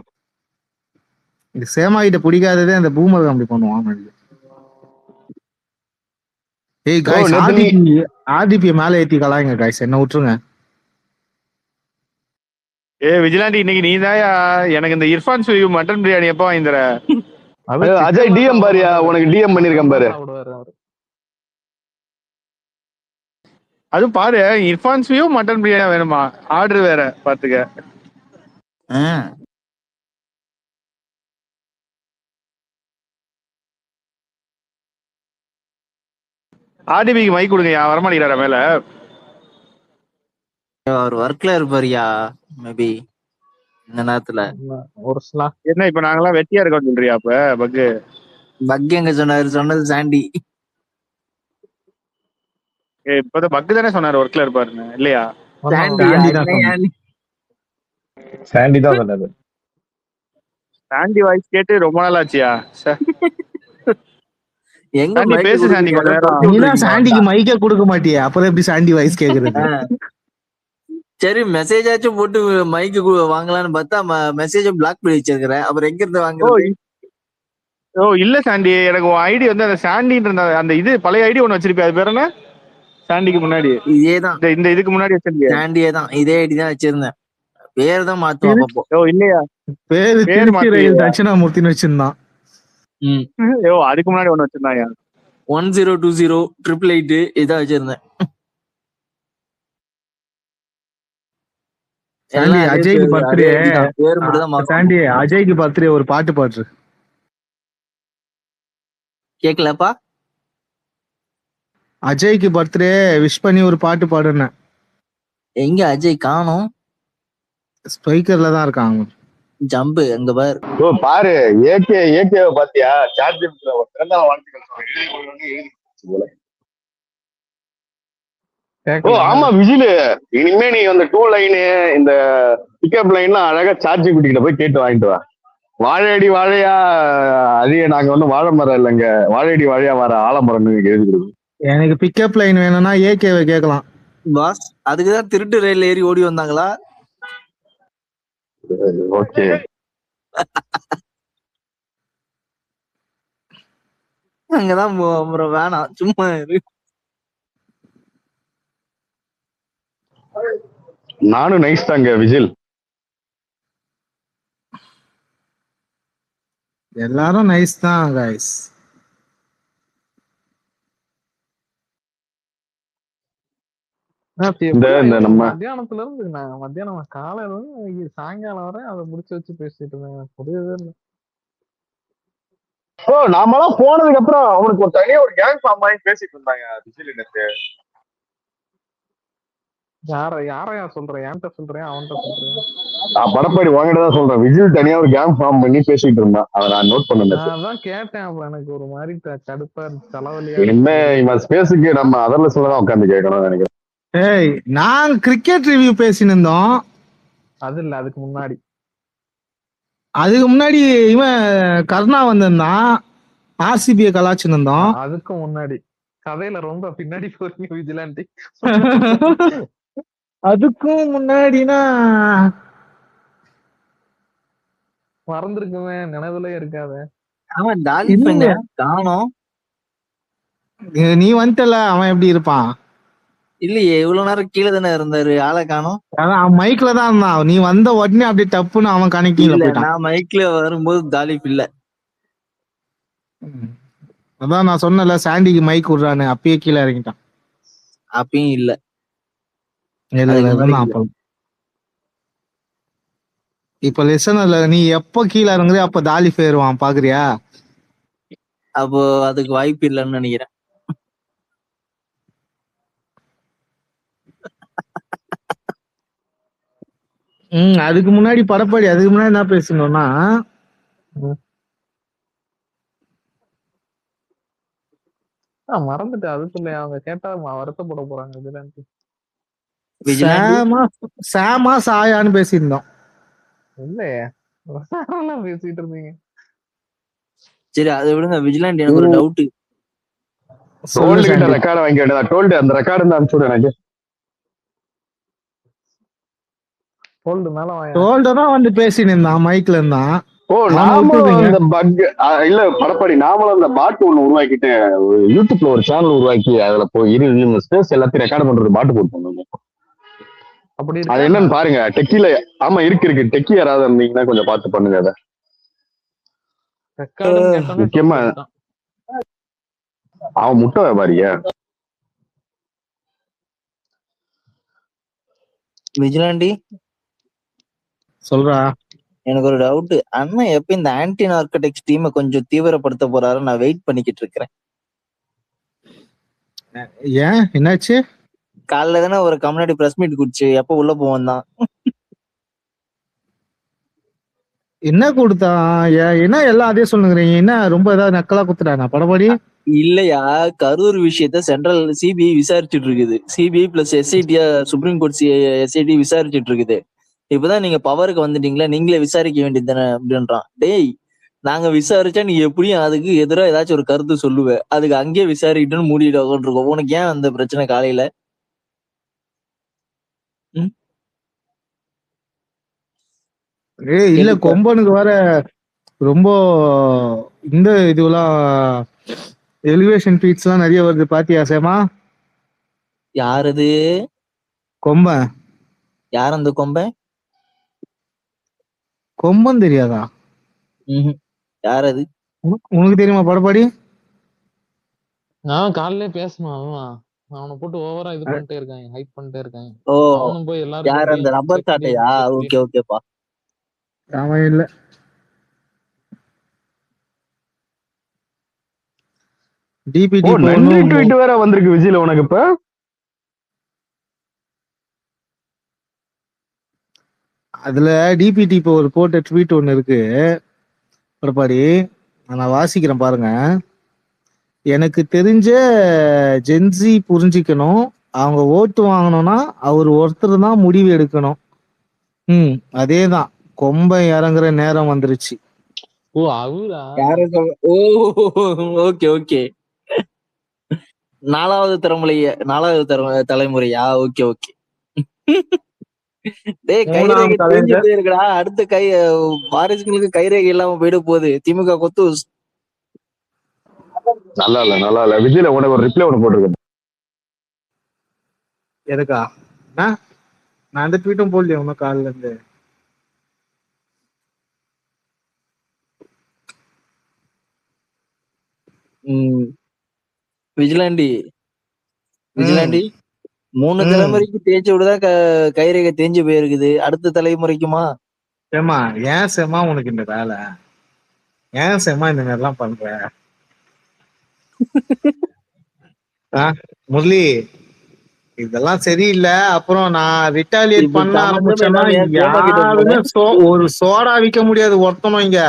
இந்த சேமா கிட்ட பிடிக்காததே அந்த பூமர் காமெடி பண்ணுவான். ஏய் गाइस, ஆர்டிபி மேல ஏத்தி கலாய்ங்க गाइस, என்ன விட்டுருங்க. விஜிலாண்டி இன்னைக்கு நீதான் எனக்கு இந்த இர்ஃபான் சுயு மட்டன் பிரியாணி எப்ப வாங்கி தர? அஜய் டிஎம் பாரியா, உனக்கு டிஎம் பண்ணிருக்கேன் பாரு. அதுவும் பாரு, இர்ஃபான் சுயு மட்டன் பிரியாணி வேணுமா? ஆர்டர் வேற பாத்துக்க. ஆர்டிபிக்கு மைக் கொடுங்க, வரமாட்டேங்கிறாரா மேல? ஒரு ஒர்க்ல இருப்பாரியா மேபி இந்த நேரத்துல. ஒரு என்ன இப்ப நாங்கெல்லாம் வெட்டியா இருக்கோம் சொல்றியா? அப்ப பக் எங்க சொன்னது சாண்டி. இப்பதான் பக் தானே சொன்னாரு ஒர்க்ல இருப்பாருன்னு, இல்லையா? சாண்டி தான் சொன்னது. சாண்டி வாய்ஸ் கேட்டு ரொம்ப நாள் ஆச்சியா? எங்க பேசு சாண்டி, கொஞ்ச நேரம். நீதான் சாண்டிக்கு மைக்கே கொடுக்க மாட்டியா, அப்புறம் எப்படி சாண்டி வாய்ஸ் கேக்குறது? சரி மெசேஜ் ஆச்சும் போட்டு மைக்கு வாங்கலான்னு பார்த்தா மெசேஜ் பிளாக் பண்ணி வச்சிருக்கிறேன், அப்புறம் எங்க இருந்து வாங்குறது? இல்ல சாண்டி, எனக்கு உன் ஐடி வந்து அந்த சாண்டின்னு இருந்த அந்த இது பழைய ஐடி ஒண்ணு வச்சிருப்பேன், அது பேர் என்ன? சாண்டிக்கு முன்னாடி இதேதான், இந்த இதுக்கு முன்னாடி வச்சிருக்கேன். சாண்டியே தான், இதே ஐடி தான் வச்சிருந்தேன். பேர் தான் மாத்துவோம் அப்போ. இல்லையா, பேர் மாத்தி தட்சிணாமூர்த்தின்னு வச்சிருந்தான். அதுக்கு முன்னாடி ஒண்ணு வச்சிருந்தாயா? 1020 888 இதான் வச்சிருந்தேன். அஜய்க்கு பர்த்டே, சாண்டி அஜய்க்கு பர்த்டே ஒரு பாட்டு பாடு. கேக்கலப்பா? அஜய்க்கு பர்த்டே விஷ் பண்ணி ஒரு பாட்டு பாடுன. எங்க அஜய் காணோம்? ஸ்பீக்கர்ல தான் இருக்காங்க. ஜம்பு அங்க பாரு. பாரு ஏகே பாத்தியா? சாட் ஜிபிடில ஒரு பிறந்த வாழ்த்துக்கள் சொல்றேன். ஆமா விஜிலு, இனிமே நீ அந்த 2 லைனு இந்த பிக்கப் லைன்லாம் அழகா சாட் ஜிபிடி கிட்ட போய் கேட்டு வாங்கிட்டு வா. வாழையடி வாழையா அதிக, நாங்க வந்து வாழை மரம் இல்லைங்க, வாழையடி வாழையா வர ஆலமரம் எழுதி கொடுக்கும். எனக்கு பிக்கப் லைன் வேணும்னா ஏகேவை கேட்கலாம் பாஸ். அதுக்குதான் திருட்டு ரயில் ஏறி ஓடி வந்தாங்களா? ஓகே, அங்கதான் வேணாம், சும்மா இரு. நானும் நைஸ் தாங்க விஜில். எல்லாரும் நைஸ் தான் गाइस. இந்த நம்ம மத்தியானத்துல இருந்து நான் மத்தியானம் காலையில இருந்து சாயங்காலம் வரை அதை முடிச்சு வச்சு பேசிட்டு இருந்தேன். எனக்கு புரியவே இல்லை. நாமெல்லாம் போனதுக்கு அப்புறம் அவனுக்கு ஒரு தனியா ஒரு கேங் ஃபார்ம் ஆகி பேசிட்டு இருந்தாங்க விஜய் நேத்து. யாரையா சொல்றேன்? என்கிட்ட சொல்றேன், அவன்கிட்ட சொல்றேன். நான் படப்பாடி வாங்கிட்டு தான் சொல்றேன். விஜய் தனியா ஒரு கேங் ஃபார்ம் பண்ணி பேசிட்டு இருந்தான். அதை நான் நோட் பண்ணேன். அதான் கேட்டேன். அப்புறம் எனக்கு ஒரு மாதிரி கடுப்பா தலைவலியா. இனிமே இவன் ஸ்பேஸுக்கு நம்ம அதர்ல சொல்லதான் உட்காந்து கேட்கணும்னு நினைக்கிறேன். ஏய், நாங்க கிரிக்கெட் ரிவ்யூ பேசினிருந்தோம். அது இல்ல, அதுக்கு முன்னாடி இவன் கர்ணா வந்திருந்தான். ஆர்சிபியை கலாச்சுன்னு இருந்தோம். அதுக்கு முன்னாடி கதையில ரொம்ப பின்னாடி போறீங்க விஜிலாண்டி. அதுக்கும் முன்னாடினா மறந்துருக்குமே, நினைவுல இருக்காத. அவன் டாலி காணோம். நீ வந்துட்டல, அவன் எப்படி இருப்பான்? இல்லையே, இவ்வளவு நேரம் கீழே தானே இருந்தாரு, ஆளை காணோம். அதான் அவன் மைக்ல தான் இருந்தான். நீ வந்த உடனே அப்படியே டப்புன்னு அவன் கணக்கில போயிட்டான். நான் மைக்ல வரும்போது தாலிப் இல்ல. அதான் நான் சொன்னல, சாண்டிக்கு மைக் விடுறானு, அப்பயே கீழே இறங்கிட்டான். அப்பயும் இல்ல. இப்ப லிசனர்ல நீ எப்ப கீழே இறங்குறியோ அப்ப தாலி போயிருவான், பாக்குறியா? அப்போ அதுக்கு வாய்ப்பு இல்லைன்னு நினைக்கிறேன். அதுக்கு முன்னாடி படப்பாடி, அதுக்கு முன்னாடி என்ன பேசணும்னா, மறந்துட்டு அதுக்குள்ள அவங்க கேட்டா வருத்தப்பட போறாங்க. சாமா சாயான்னு பேசியிருந்தோம். இல்லையே, பேசிட்டு இருந்தீங்க. சரி, அதை விடுங்க. விஜிலாண்ட் எனக்கு ஒரு டவுட். ரெக்கார்டு வாங்கி கேட்டதா? அந்த ரெக்கார்டு இருந்து அனுப்பிச்சு விடு எனக்கு. தான் வந்து பேசிட்டு இருந்தான், மைக்ல இருந்தான். நாமளும் அந்த பக் இல்ல படப்பாடி, நாமளும் அந்த பாட்டு ஒண்ணு உருவாக்கிட்டு யூடியூப்ல ஒரு சேனல் உருவாக்கி அதுல போய் ஸ்பேஸ் எல்லாத்தையும் ரெக்கார்ட் பண்றது பாட்டு போட்டு. அது என்னன்னு பாருங்க. டெக்கில ஆமா இருக்கு. டெக்கி யாராவது இருந்தீங்கன்னா கொஞ்சம் பார்த்து பண்ணுங்க. அதை முக்கியமா அவன் முட்டை வியாபாரியா? விஜிலாண்டி சொல்றா. எனக்கு ஒரு டவுட். அண்ணன் எப்ப இந்த ஆன்டி நார்கோடிக்ஸ் டீமை கொஞ்சம் தீவிரப்படுத்த போறாரு? நான் வெயிட் பண்ணிக்கிட்டு இருக்கிறேன். ஏன், என்னாச்சு? காலைல தானே ஒரு கம்யூனிட்டி பிரஸ் மீட் குடிச்சு, எப்ப உள்ள போவோம் தான். என்ன கொடுத்தான்? என்ன எல்லாம் அதே சொல்லுங்கிறீங்க? என்ன ரொம்ப ஏதாவது நக்கலா குத்துட்டானா படப்பாடி? இல்லையா, கரூர் விஷயத்த சென்ட்ரல் சிபிஐ விசாரிச்சுட்டு இருக்குது. CBI plus SIT, supreme court SIT விசாரிச்சுட்டு இருக்குது. இப்பதான் நீங்க பவருக்கு வந்துட்டீங்களா, நீங்களே விசாரிக்க வேண்டியது தானே அப்படின்றான். டேய், நாங்க விசாரிச்சா நீ எப்படியும் அதுக்கு எதிராக ஏதாச்சும் ஒரு கருத்து சொல்லுவேன். அதுக்கு அங்கேயே விசாரிக்கிட்டுன்னு மூடிட்டு இருக்கோம். உனக்கு ஏன் அந்த பிரச்சனை காலையில? இல்ல, கொம்பனுக்கு வர ரொம்ப இந்த இதுலாம் எலிவேஷன் ட்வீட்ஸ் எல்லாம் நிறைய வருது, பாத்தியா சேமா? யாரது கொம்பன்? யார் அந்த கொம்பன்? கொம்பன் தெரியாதா? யார் அது? உனக்கு தெரியுமா படப்பாடி? நான் காலையிலே பேசணும். அவனை போட்டு ஓவரா இது பண்ணிட்டே இருக்காங்க, ஹைப் பண்ணிட்டே இருக்காங்க. அவனும் போய் எல்லாரும் யார் அந்த ரப்பர் சாட்டையா? ஓகே ஓகேப்பா. அவன் இல்ல. டிபிடி நன்றி ட்வீட் வேற வந்திருக்கு விஜய்ல உனக்கு. இப்ப அதுல டிபிடி இப்போ ஒரு போட்ட ட்வீட் ஒண்ணு இருக்கு படப்பாடி, நான் வாசிக்கிறேன் பாருங்க. எனக்கு தெரிஞ்ச ஜென்சி புரிஞ்சிக்கணும், அவங்க ஓட்டு வாங்கணும்னா அவர் ஒருத்தர் தான் முடிவு எடுக்கணும். அதேதான், கொம்பை இறங்குற நேரம் வந்துருச்சு. ஓ அவரா? Okay okay. நாலாவது தலைமுறையா? Okay okay. கைரேகை இருக்கடா. அடுத்த வாரிசுகளுக்கு கைரேகை இல்லாம போயிட போகுது. திமுக கொத்து. நல்லா இல்ல விஜய்ல உனக்கு ஒரு ரிப்ளை ஒண்ணு போட்டிருக்கேன். எதுக்கா? நான் அந்த ட்வீட்டும் போடலையே உனக்கு காலில இருந்து. விஜிலாண்டி 3 தலைமுறைக்கு தேய்ச்சி விடதான் கைரேகை தேஞ்சு போயிருக்குது. அடுத்த தலைமுறைக்குமா? சேமா ஏன் சேமா உனக்கு இந்த வேலை? ஏன் சேமா இந்த மாதிரி எல்லாம் பண்ற? முரளி இதெல்லாம் சரியில்லை. அப்புறம் நான் ரிட்டாலியேட் பண்ண ஆரம்பிச்சேன்னா யாருமே ஒரு சோடா விற்க முடியாது. ஒருத்தனும் இங்க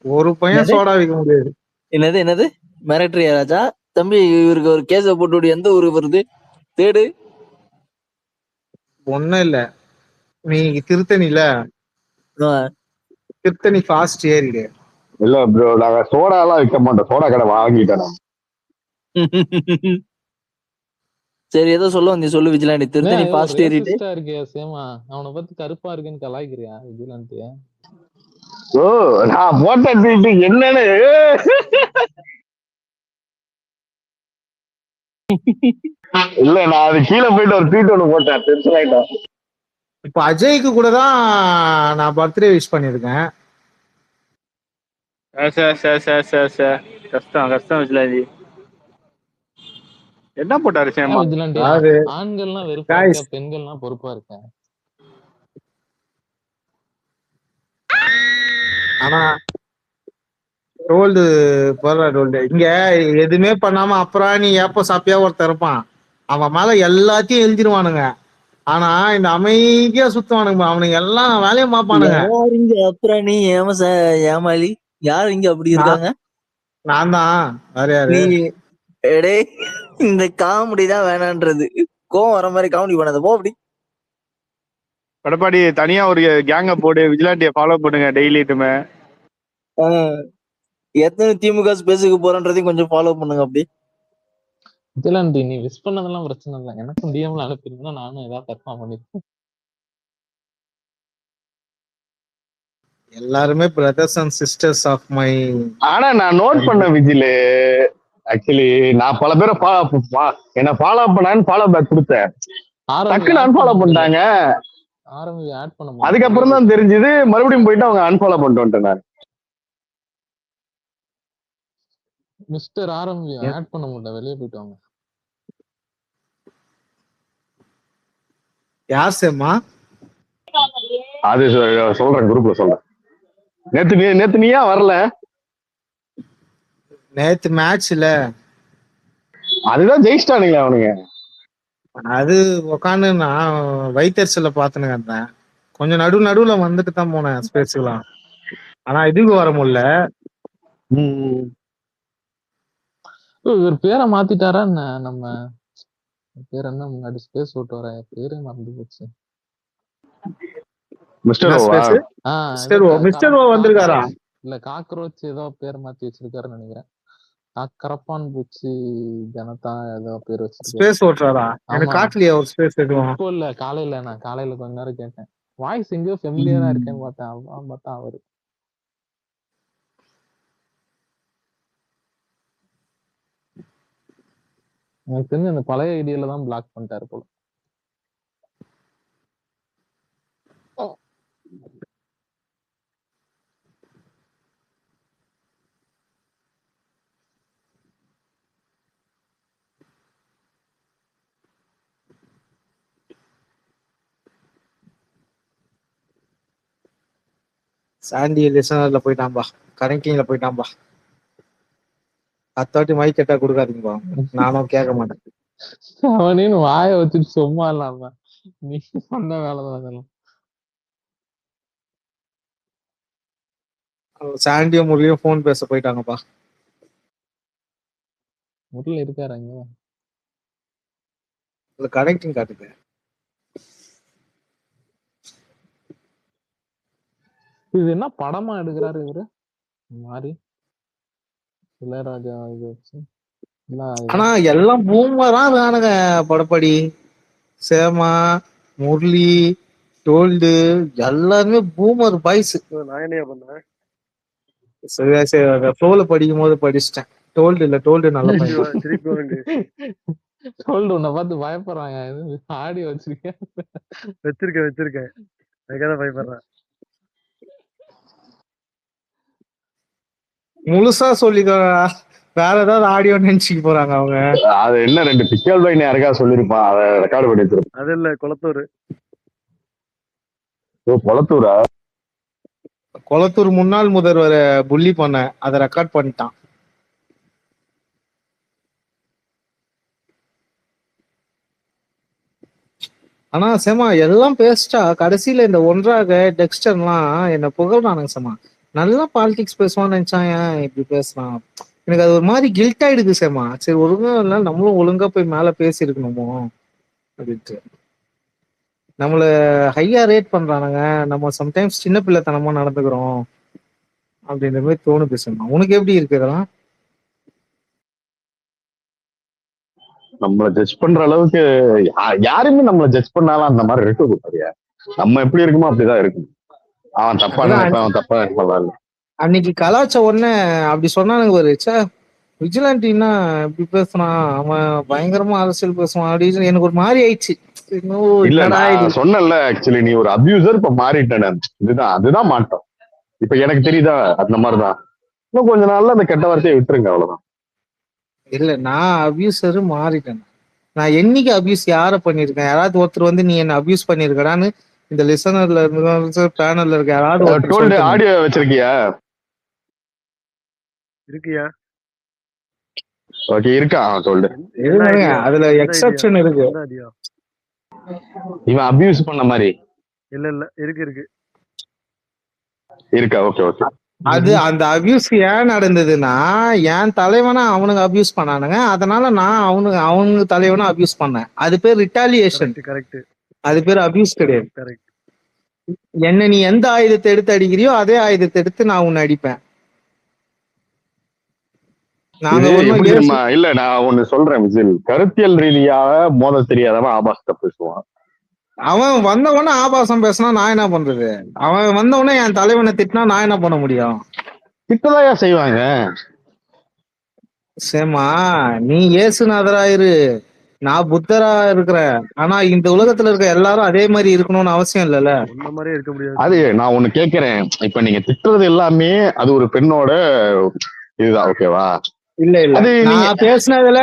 ஒரு பையன் சோடா விற்க முடியாது. என்னது மிரட்டரியா ராஜா? தம்பி இவருக்கு ஒரு கேஸ போட்டு எந்த ஊருக்கு வருது தேடு. ஒண்ணும் இல்ல, நீ திருத்தணில திருத்தணி ஃபாஸ்ட் ஏறிடு. இல்ல ப்ரோ, நாங்க சோடா எல்லாம் விற்க மாட்டோம். சோடா கடை வாங்கிட்டோம். சரி ஏதோ சொல்ல வந்தீங்க, சொல்லு விஜிலாண்டி. திருத்தணி ஃபாஸ்ட் ஏறிடு. இருக்கியா சேமா? அவனை பத்தி கருப்பா இருக்குன்னு கலாய்க்கிறியா விஜிலாண்டி? ஓ நான் போட்ட ட்வீட் என்னன்னு இல்ல, நான் அது கீழே போயிட்டு ஒரு ட்வீட் ஒண்ணு போட்டேன். டென்ஷன் ஆயிட்டேன். இப்ப அஜய்க்கு கூட தான் நான் பர்த்டே விஷ் பண்ணிருக்கேன். கஷ்டம் கஷ்டம் விஜிலாண்டி. என்ன போட்டாரு சேமா? ஆண்கள்லாம் வெறுப்பா இருக்க, பெண்கள்லாம் பொறுப்பா இருக்க. ஆனா டோல்டு போடுற டோல்டு இங்க எதுவுமே பண்ணாம அப்புறம் நீ ஏப்ப சாப்பியா ஒருத்தர் இருப்பான். அவன் மேல எல்லாத்தையும் எழுதிருவானுங்க. ஆனா இந்த அமைதியா சுத்துவானுங்க. அவனுங்க எல்லாம் வேலையை மாப்பானுங்க. அப்புறம் நீ ஏமாளி யார் இங்க அப்படி இருக்காங்க? நான் தான். வேற யாரு? இந்த காமெடி தான் வேணான்றது. கோவம் வர மாதிரி காமெடி பண்ணாத போ. அப்படி படப்பாடி தனியா ஒரு கேங்க போடு, விஜிலாண்டிய ஃபாலோ பண்ணுங்க டெய்லிட்டுமே. எத்தனை திமுக ஸ்பேஸுக்கு போறன்றதையும் கொஞ்சம் ஃபாலோ பண்ணுங்க. அப்படி விஜிலாண்டி நீ விஷ் பண்ணதெல்லாம் பிரச்சனை இல்லை, எனக்கும் டிஎம்ல அனுப்பிருந்தா நானும் ஏதாவது பெர்ஃபார்ம் பண்ணிருக்கேன். எல்லாருமே brothers and sisters of my. ஆனா நான் நோட் பண்ண விஜிலு, ஆக்சுவலி நான் பல பேரை என்ன ஃபாலோ பண்ணான்னு ஃபாலோ பேக் கொடுத்தேன். டக்குன்னு அன்ஃபாலோ பண்ணிட்டாங்க. அதுக்கப்புறம் தான் தெரிஞ்சது, மறுபடியும் போயிட்டு அவங்க அன்ஃபாலோ பண்ணிட்டு வந்துட்டேன். நான் மிஸ்டர் ஆர்எம்பி ஆட் பண்ண முடியல, வெளியே போயிட்டாங்க. யார் சேமா? அது சொல்றேன், குரூப்ல சொல்றேன். நேத்து நீயா வரல? நேத்து மேட்ச்ல அதுதான் ஜெயிச்சிட்டானுங்களா அவனுங்க. அது உக்காந்து நான் வைத்தறிச்சல பாத்துன்னு இருந்தேன். கொஞ்சம் நடுவுல வந்துட்டு தான் போனேன் ஸ்பேஸ்லாம். ஆனா இதுக்கு வர முடியல. இவர் பேரை மாத்திட்டாரா என்ன? நம்ம பேர் என்ன முன்னாடி ஸ்பேஸ் ஓட்டு வர பேரே மறந்து போச்சு. மிஸ்டர் ஓ வந்திருக்காரா? இல்ல காக்ரோச் ஏதோ பேர் மாத்தி வச்சிருக்காருன்னு நினைக்கிறேன். கரப்பான் பூச்சி ஜனதா ஏதோ பேர் வச்சு ஸ்பேஸ் ஓட்டுறாரா? எனக்கு காட்டலையா ஒரு ஸ்பேஸ் எதுவும்? இப்போ இல்ல, காலையில நான் காலையில கொஞ்ச நேரம் கேட்டேன். வாய்ஸ் எங்கேயோ ஃபெமிலியரா இருக்கேன்னு பார்த்தா அவரு. எனக்கு தெரிஞ்சு அந்த பழைய ஐடியால தான் பிளாக் பண்ணிட்டாரு போல. சாண்டி லிசனர்ல போயிட்டான்பா, கனெக்டிங்ல போயிட்டான்பா. 10 மைக் கேட்டா கொடுக்காதீங்கப்பா, நானும் கேட்க மாட்டேன். அவனு வாய வச்சுட்டு சும்மா இல்லாம நீ சொன்ன வேலைதான் அதெல்லாம். சாண்டியும் முரளியும் போன் பேச போயிட்டாங்கப்பா. முரளி இருக்காருங்க, கனெக்டிங் காட்டுங்க. இது என்ன படமா எடுக்கிறாரு இவரு மாறி இளையராஜா இது வச்சு? ஆனா எல்லாம் பூமரா தானுங்க. படப்படி சேமா, முரளி, டோல்டு எல்லாருமே பூமர் பாய்ஸ். நான் என்ன பண்ணேன்? சரி சரி, ஃப்ளோல படிக்கும் போது படிச்சுட்டேன். டோல்டு இல்ல, டோல்டு நல்ல பையன். டோல்டு உன்னை பார்த்து பயப்படுறாங்க. ஆடியோ வச்சிருக்கேன். அதுக்காக பயப்படுறேன். முழுசா சொல்லிக்க வேற ஏதாவது ஆடியோ நினைச்சுக்க போறாங்க அவங்க. அது என்ன 2 பிக்கல் பையன் யாருக்கா சொல்லிருப்பான், அதை ரெக்கார்டு பண்ணி வச்சிருப்பான். அது இல்ல குளத்தூர். ஓ கொளத்தூரா? கொளத்தூர் முன்னாள் முதல்வரை புள்ளி பண்ண அதை ரெக்கார்ட் பண்ணிட்டான். ஆனா செமா எல்லாம் பேசிட்டா கடைசியில இந்த ஒன்றாக டெக்ஸ்டர்லாம் என்ன புகழ்றானுங்க. செமா நல்லா பாலிடிக்ஸ் பேசுவான்னு நினைச்சான், ஏன் இப்படி பேசுறான்? எனக்கு அது ஒரு மாதிரி கில்ட் ஆயிடுது செமா. சரி ஒழுங்கா இல்லை நம்மளும் ஒழுங்கா போய் மேல பேசியிருக்கணுமோ அப்படின்ட்டு. நம்மள ஹையா ரேட் பண்றானுங்க, நம்ம சம்டைம்ஸ் சின்ன பிள்ளைத்தனமா நடந்துக்கிறோம் அப்படின்ற மாதிரி தோணுது செமா. உனக்கு எப்படி இருக்கு இதெல்லாம்? நம்மள ஜட்ஜ் பண்ற அளவுக்கு யாருமே நம்மள ஜட்ஜ் பண்ணாலும் அந்த மாதிரி இருக்கு சரியா? நம்ம எப்படி இருக்குமோ அப்படிதான் இருக்கும். அவன் தப்பா நினைப்பான், அவன் தப்பா நினைப்பான். அன்னைக்கு கலாச்ச உடனே அப்படி சொன்னானுங்க ஒரு சே விஜிலாண்டின்னா இப்படி பேசுறான், அவன் பயங்கரமா அரசியல் பேசுவான் அப்படின்னு எனக்கு ஒரு மாதிரி ஆயிடுச்சு. இல்ல நான் சொன்னேன்ல, ஆக்சுவலி நீ ஒரு அபியூசர் இப்ப மாறிட்டேன். அதுதான் மாட்டோம். இப்ப எனக்கு தெரியுதா அந்த மாதிரிதான். இன்னும் கொஞ்ச நாள்ல அந்த கெட்ட வார்த்தையை விட்டுருங்க, அவ்வளவுதான். இல்ல நான் அபியூசரு மாறிட்டேன். நான் என்னைக்கு அபியூஸ் யார பண்ணிருக்கேன்? யாராவது ஒருத்தர் வந்து நீ என்ன அபியூஸ் பண்ணிருக்கடான்னு இந்த லிசனர்ல இருந்து பேனல்ல இருக்க யாராவது ஆடியோ வச்சிருக்கியா? இருக்கியா? ஓகே இருக்கா? டோல்டு அதுல எக்ஸெப்ஷன் இருக்கு. இவன் அபியூஸ் பண்ண மாதிரி இல்ல இல்ல இருக்கு இருக்கா? Okay okay. அது அந்த அபியூஸ் ஏன் நடந்ததுன்னா, என் தலைவனா அவனுங்க அபியூஸ் பண்ணானுங்க, அதனால நான் அவனுங்க தலைவனா அபியூஸ் பண்ணேன். அது பேர் ரிட்டாலியேஷன். கரெக்ட். அது பேர் அபியூஸ் கிடையாது. கரெக்ட். என்ன நீ எந்த ஆயுதத்தை எடுத்து அடிக்கிறியோ அதே ஆயுதத்தை எடுத்து நான் உன்னை அடிப்பேன். இல்ல நான் ஒண்ணு சொல்றேன் விஜில், கருத்தியல் ரீதியாக மோத தெரியாதவன் ஆபாசத்தை பேசுவான். அவன் வந்தவொடனே ஆபாசம் பேசினா நான் என்ன பண்றது? அவன் வந்தவொடனே என் தலைவனை திட்டினா நான் என்ன பண்ண முடியும்? திட்டதாயா செய்வாங்க. சேமா நீ ஏசுநாதரா இரு, நான் புத்தரா இருக்கிறேன். ஆனா இந்த உலகத்துல இருக்க எல்லாரும் அதே மாதிரி இருக்கணும்னு அவசியம் இல்லைல்ல. அது நான் ஒண்ணு கேக்குறேன், இப்ப நீங்க திட்டுறது எல்லாமே அது ஒரு பெண்ணோட இதுதான், ஓகேவா? இல்ல இல்ல நான் பேசினதுல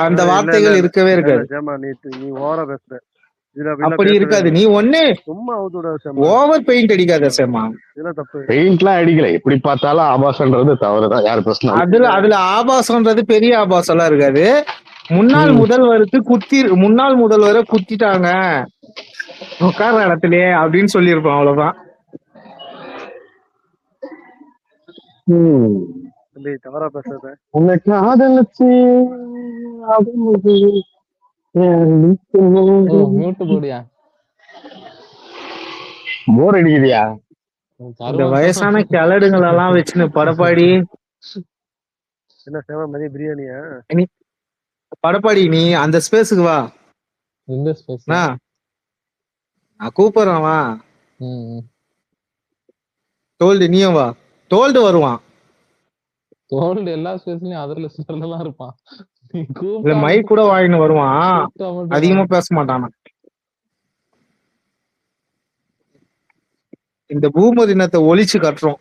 அந்த வார்த்தைகள் இருக்கவே இருக்காது. நீ ஓவரா பேசுற. அப்படி இருக்காது. நீ ஒண்ணே சும்மா ஓவர் பெயிண்ட் அடிக்காத சேமா. பெயிண்ட்லாம் அடிக்கல, எப்படி பார்த்தாலும் ஆபாசம்ன்றது தவறுதான். யாரு பிரச்சனை? அதுல ஆபாசம்ன்றது பெரிய ஆபாசம்லாம் இருக்காது. முன்னாள் முதல்வரை குத்திட்டாங்க உட்கார இடத்துலயே அப்படின்னு சொல்லியிருப்போம், அவ்வளவுதான். தவறா பேசுறத உனக்கு ஆதலிச்சு போர் அடிக்குதியா? இந்த வயசான கிளடுங்களெல்லாம் வச்சுன்னு படப்பாடி என்ன சேவ மதிய பிரியாணியா? படப்பாடி நீ அந்த ஸ்பேஸுக்கு வா. நான் கூப்பிடுறேன் வா. டோல்டு நீயும் வா. டோல்டு வருவான். டோல்டு எல்லா ஸ்பேஸ்லயும் அதர் லிஸ்ட்லலாம் இருப்பான். இல்ல மைக் கூட வாங்கின்னு வருவான், அதிகமா பேச மாட்டான். இந்த பூமர் இனத்தை ஒழிச்சு கட்டுறோம்.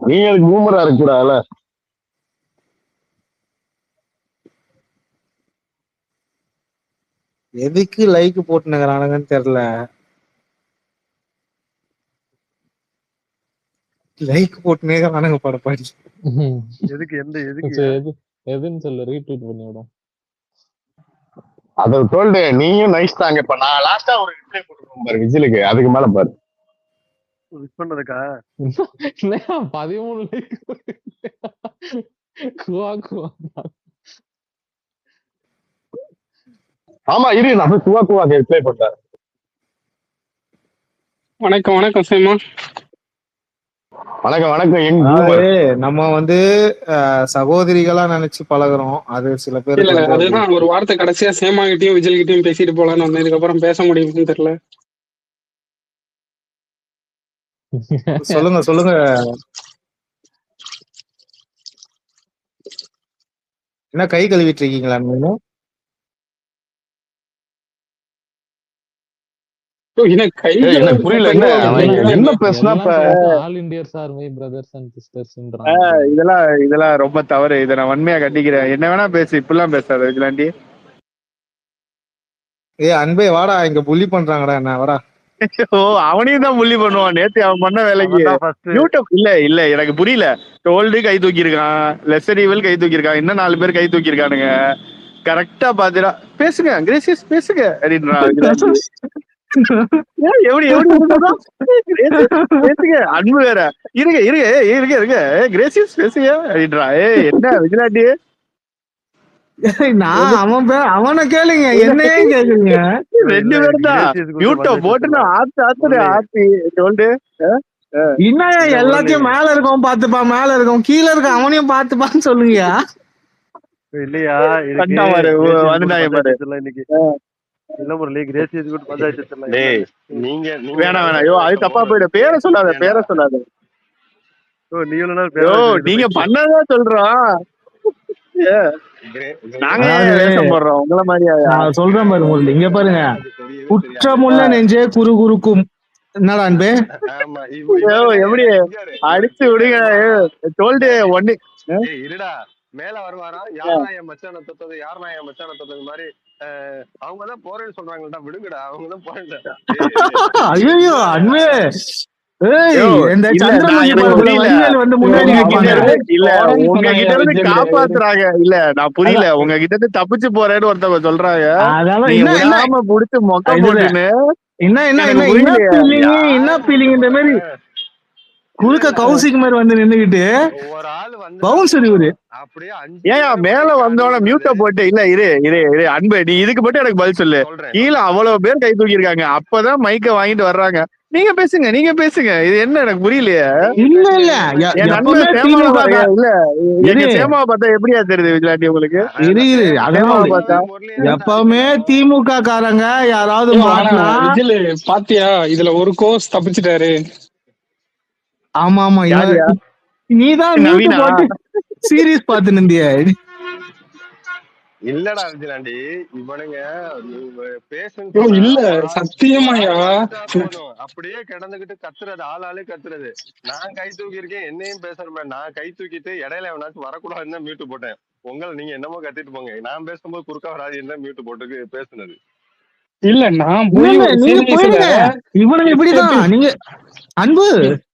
நீ அதுக்கு பூமரா இருக்கக்கூடாதுல. எதுக்கு லைக் போட்டுனுங்கிறானுங்கன்னு தெரியல. லைக் போட்டுனேங்கிறானுங்க படப்பாடி. எதுக்கு? எதுன்னு சொல்லு, ரீட்வீட் பண்ணி விடும். அத டோல்டு நீயும் நைஸ் தாங்க. இப்ப நான் லாஸ்டா ஒரு ரிப்ளை போட்டுருக்கோம் பாரு விஜிலுக்கு, அதுக்கு மேல பாரு. விஷ் பண்ணதுக்கா 13 லைக். ஆமா இரு, நான் குவா ரிப்ளை பண்ணேன். வணக்கம் வணக்கம் சேமா. வணக்கம். நம்ம வந்து சகோதரிகளா நினைச்சு பழகுறோம். அது சில பேர் அதுதான் ஒரு வார்த்தை கடைசியா சேமா கிட்டயும் விஜய் கிட்டயும் பேசிட்டு போலான்னு வந்தேன். இதுக்கப்புறம் பேச முடியும்னு தெரியல. சொல்லுங்க. என்ன கை கழுவிட்டு இருக்கீங்களா? எனக்கு கை ஏய், எனக்கு புரியல என்ன அவன் என்ன பேசுனா இப்ப all Indians are my brothers and சிஸ்டர்ஸ்ன்றாங்க. இதெல்லாம் ரொம்ப தவறு. இதை நான் வன்மையா கண்டிக்கிறேன். என்ன வேணா பேசு, இப்படிலாம் பேசாத விஜிலாண்டி. அன்பே வாடா, இங்க புள்ளி பண்றாங்கடா என்ன, வாடா. ஓ, அவனையும் தான் புள்ளி பண்ணுவான். நேத்து அவன் பண்ண வேலைக்கு யூடியூப் இல்ல எனக்கு புரியல. டோல்டு கை தூக்கி இருக்கான், லெசர் ஈவில் கை தூக்கி இருக்கான், இன்னும் 4 பேர் கை தூக்கி இருக்கானுங்க. கரெக்டா பாத்துடா பேசுங்க கிரேசியஸ் பேசுங்க அப்படின்றான். எப்படி பேசுங்க, அன்பு வேற இருங்க கிரேசியஸ் பேசுங்க அப்படின்றா. என்ன விஜிலாண்டி, நான் அவனை கேளுங்க, என்னையே கேக்குறீங்க. 2 பேரும் தான் யூடியூப் போட்டு ஆத்தி டோல்டு. இன்னும் எல்லாத்தையும் மேல இருக்கவும் பாத்துப்பான், மேல இருக்கும் கீழே இருக்க அவனையும் பாத்துப்பான்னு சொல்லுங்கயா. இல்லையா வேணாம் ஐயோ, அது தப்பா போயிடு. பேரை சொல்லாத. நீங்க பண்ணதான் சொல்றோம், நாங்க வேஷம் போடுறோம் உங்கள மாதிரியா. நான் சொல்றேன் பாருங்க உங்களுக்கு, இங்க பாருங்க, குற்றமுள்ள நெஞ்சே குறுகுறுக்கும். என்னடா அன்பே, எப்படி அடிச்சு விடுங்க. டோல்டு ஒண்ணு இருடா மேல வருவாரா, யாரா என் மச்சான தொட்டது மாதிரி அவங்கதான் போறேன்னு சொல்றாங்கடா, விடுங்கடா, அவங்கதான் போறேன். ஐயோ அன்பே, காப்பாத்துறாங்க. இல்ல நான் புரியல, உங்ககிட்ட இருந்து தப்பிச்சு போறேன்னு ஒருத்தவங்க சொல்றாங்க. புடிச்சு மொக்க போட்டுன்னு என்ன ஃபீலிங் இந்த மாதிரி குழுக்க கௌசிக் மாதிரி வந்து நின்னுகிட்டு பவுன்சர் இவரு. ஏன் மேல வந்தோட மியூட்ட போட்டு, இல்ல இரு அன்பு, நீ இதுக்கு மட்டும் எனக்கு பதில் சொல்லு. கீழே அவ்வளவு பேர் கை தூக்கி இருக்காங்க, அப்பதான் மைக்க வாங்கிட்டு வர்றாங்க. நீங்க பேசுங்க, இது என்ன எனக்கு புரியலையே. இல்ல சேமாவை பார்த்தா எப்படியா தெரியுது விஜிலாண்டி உங்களுக்கு? எப்பவுமே திமுக காரங்க யாராவது பாத்தியா, இதுல ஒரு கோர்ஸ் தப்பிச்சுட்டாரு. ஆமா நீதான் சீரியஸ் பாத்து நிந்திய. இல்லடா விஜிலாண்டி, இவனுங்க இல்ல சத்தியமாயா அப்படியே கிடந்துகிட்டு கத்துறது, ஆளாளு கத்துறது. நான் கை தூக்கி இருக்கேன், என்னையும் பேசுறேன். நான் கை தூக்கிட்டு இடையில எவனாச்சும் வரக்கூடாதுன்னு மியூட்டு போட்டேன். உங்களை நீங்க என்னமோ கத்திட்டு போங்க, நான் பேசும்போது குறுக்கா வராது என்ன மியூட்டு போட்டு பேசுனது. இல்ல நான் இவனுங்க இப்படிதான். நீங்க அன்பு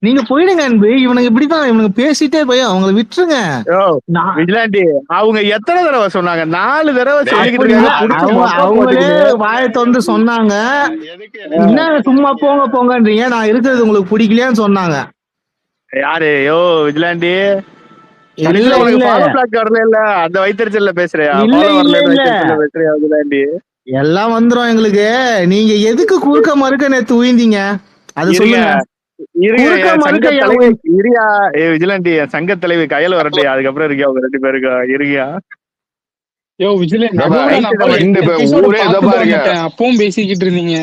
நீங்க போயிடுங்க அன்பு, இவனுங்க இப்படிதான், இவனுங்க பேசிட்டே போய் அவங்களை விட்டுருங்க. விஜிலாண்டி அவங்க எத்தனை தடவை சொன்னாங்க? 4 தடவை சொல்லிக்கிட்டு அவங்களே வாயை திறந்து சொன்னாங்க. என்ன சும்மா போங்கன்றீங்க, நான் இருக்கிறது உங்களுக்கு பிடிக்கலையான்னு சொன்னாங்க. யாரு? விஜிலாண்டி அந்த வைத்தறிச்சல்ல பேசுறியா? விஜிலாண்டி எல்லாம் வந்துரும் எங்களுக்கு. நீங்க எதுக்கு குறுக்க மறுக்க நேத்து உயிந்தீங்க அது சொல்லுங்க. விஜிலாண்டி சங்க தலைவி கையில வரட்டையா, அதுக்கப்புறம் இருக்கியா அவங்க 2 பேருக்கா இருக்கியா? அப்பவும் பேசிக்கிட்டு இருந்தீங்க.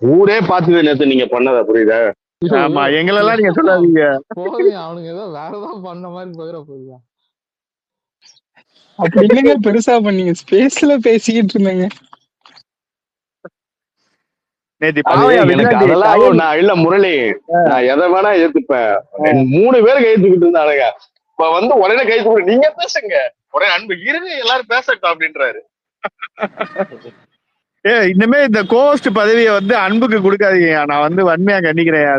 ஊரே பாத்துது நேத்து நீங்க பண்ணதா, புரியுதா? ஆமா, எங்களெல்லாம் நீங்க சொல்லாதீங்க. அவனுங்க ஏதோ வேறதான் பண்ண மாதிரி போயிட போகுதா? அப்படி இல்லைங்க, பெருசா பண்ணீங்க, ஸ்பேஸ்ல பேசிக்கிட்டு இருந்தாங்க. இல்ல முரளி, நான் எதை வேணா ஏத்துப்பேன். 3 பேர் கை தூக்கிட்டு இருந்தானுங்க, இப்ப வந்து உடனே கை தூக்கி நீங்க பேசுங்க, உடனே அன்பு இருங்க எல்லாரும் பேசட்டும் அப்படின்றாரு. இன்னுமே இந்த கோஸ்ட் பதவியை வந்து அன்புக்கு கொடுக்காதீங்க, நான் வந்து வன்மையா கண்டிக்கிறேன்.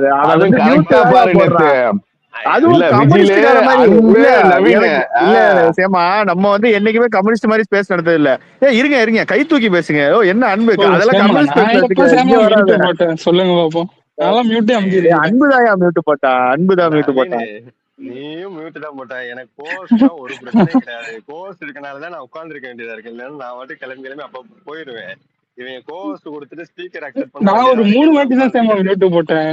நம்ம வந்து என்னைக்குமே கம்யூனிஸ்ட் மாதிரி ஸ்பேஸ் நடத்தது இல்ல. இருங்க கை தூக்கி பேசுங்க. என்ன அன்பு, அதெல்லாம் சொல்லுங்க பாப்போம். அன்புதான் மியூட் போட்டா, நீயும் மியூட் தான் போட்ட. எனக்கு கோர்ஸ் ஒரு பிரச்சனை கிடையாது. கோர்ஸ் இருக்கனாலதான் நான் உட்கார்ந்து இருக்க வேண்டியதா இருக்கு. இல்லைன்னா நான் வந்து கிளம்பி அப்ப போயிடுவேன். இவங்க கோர்ஸ் கொடுத்துட்டு ஸ்பீக்கர் அக்செப்ட் பண்ண. நான் ஒரு 3 வாட்டி தான் சேமா மியூட் போட்டேன்.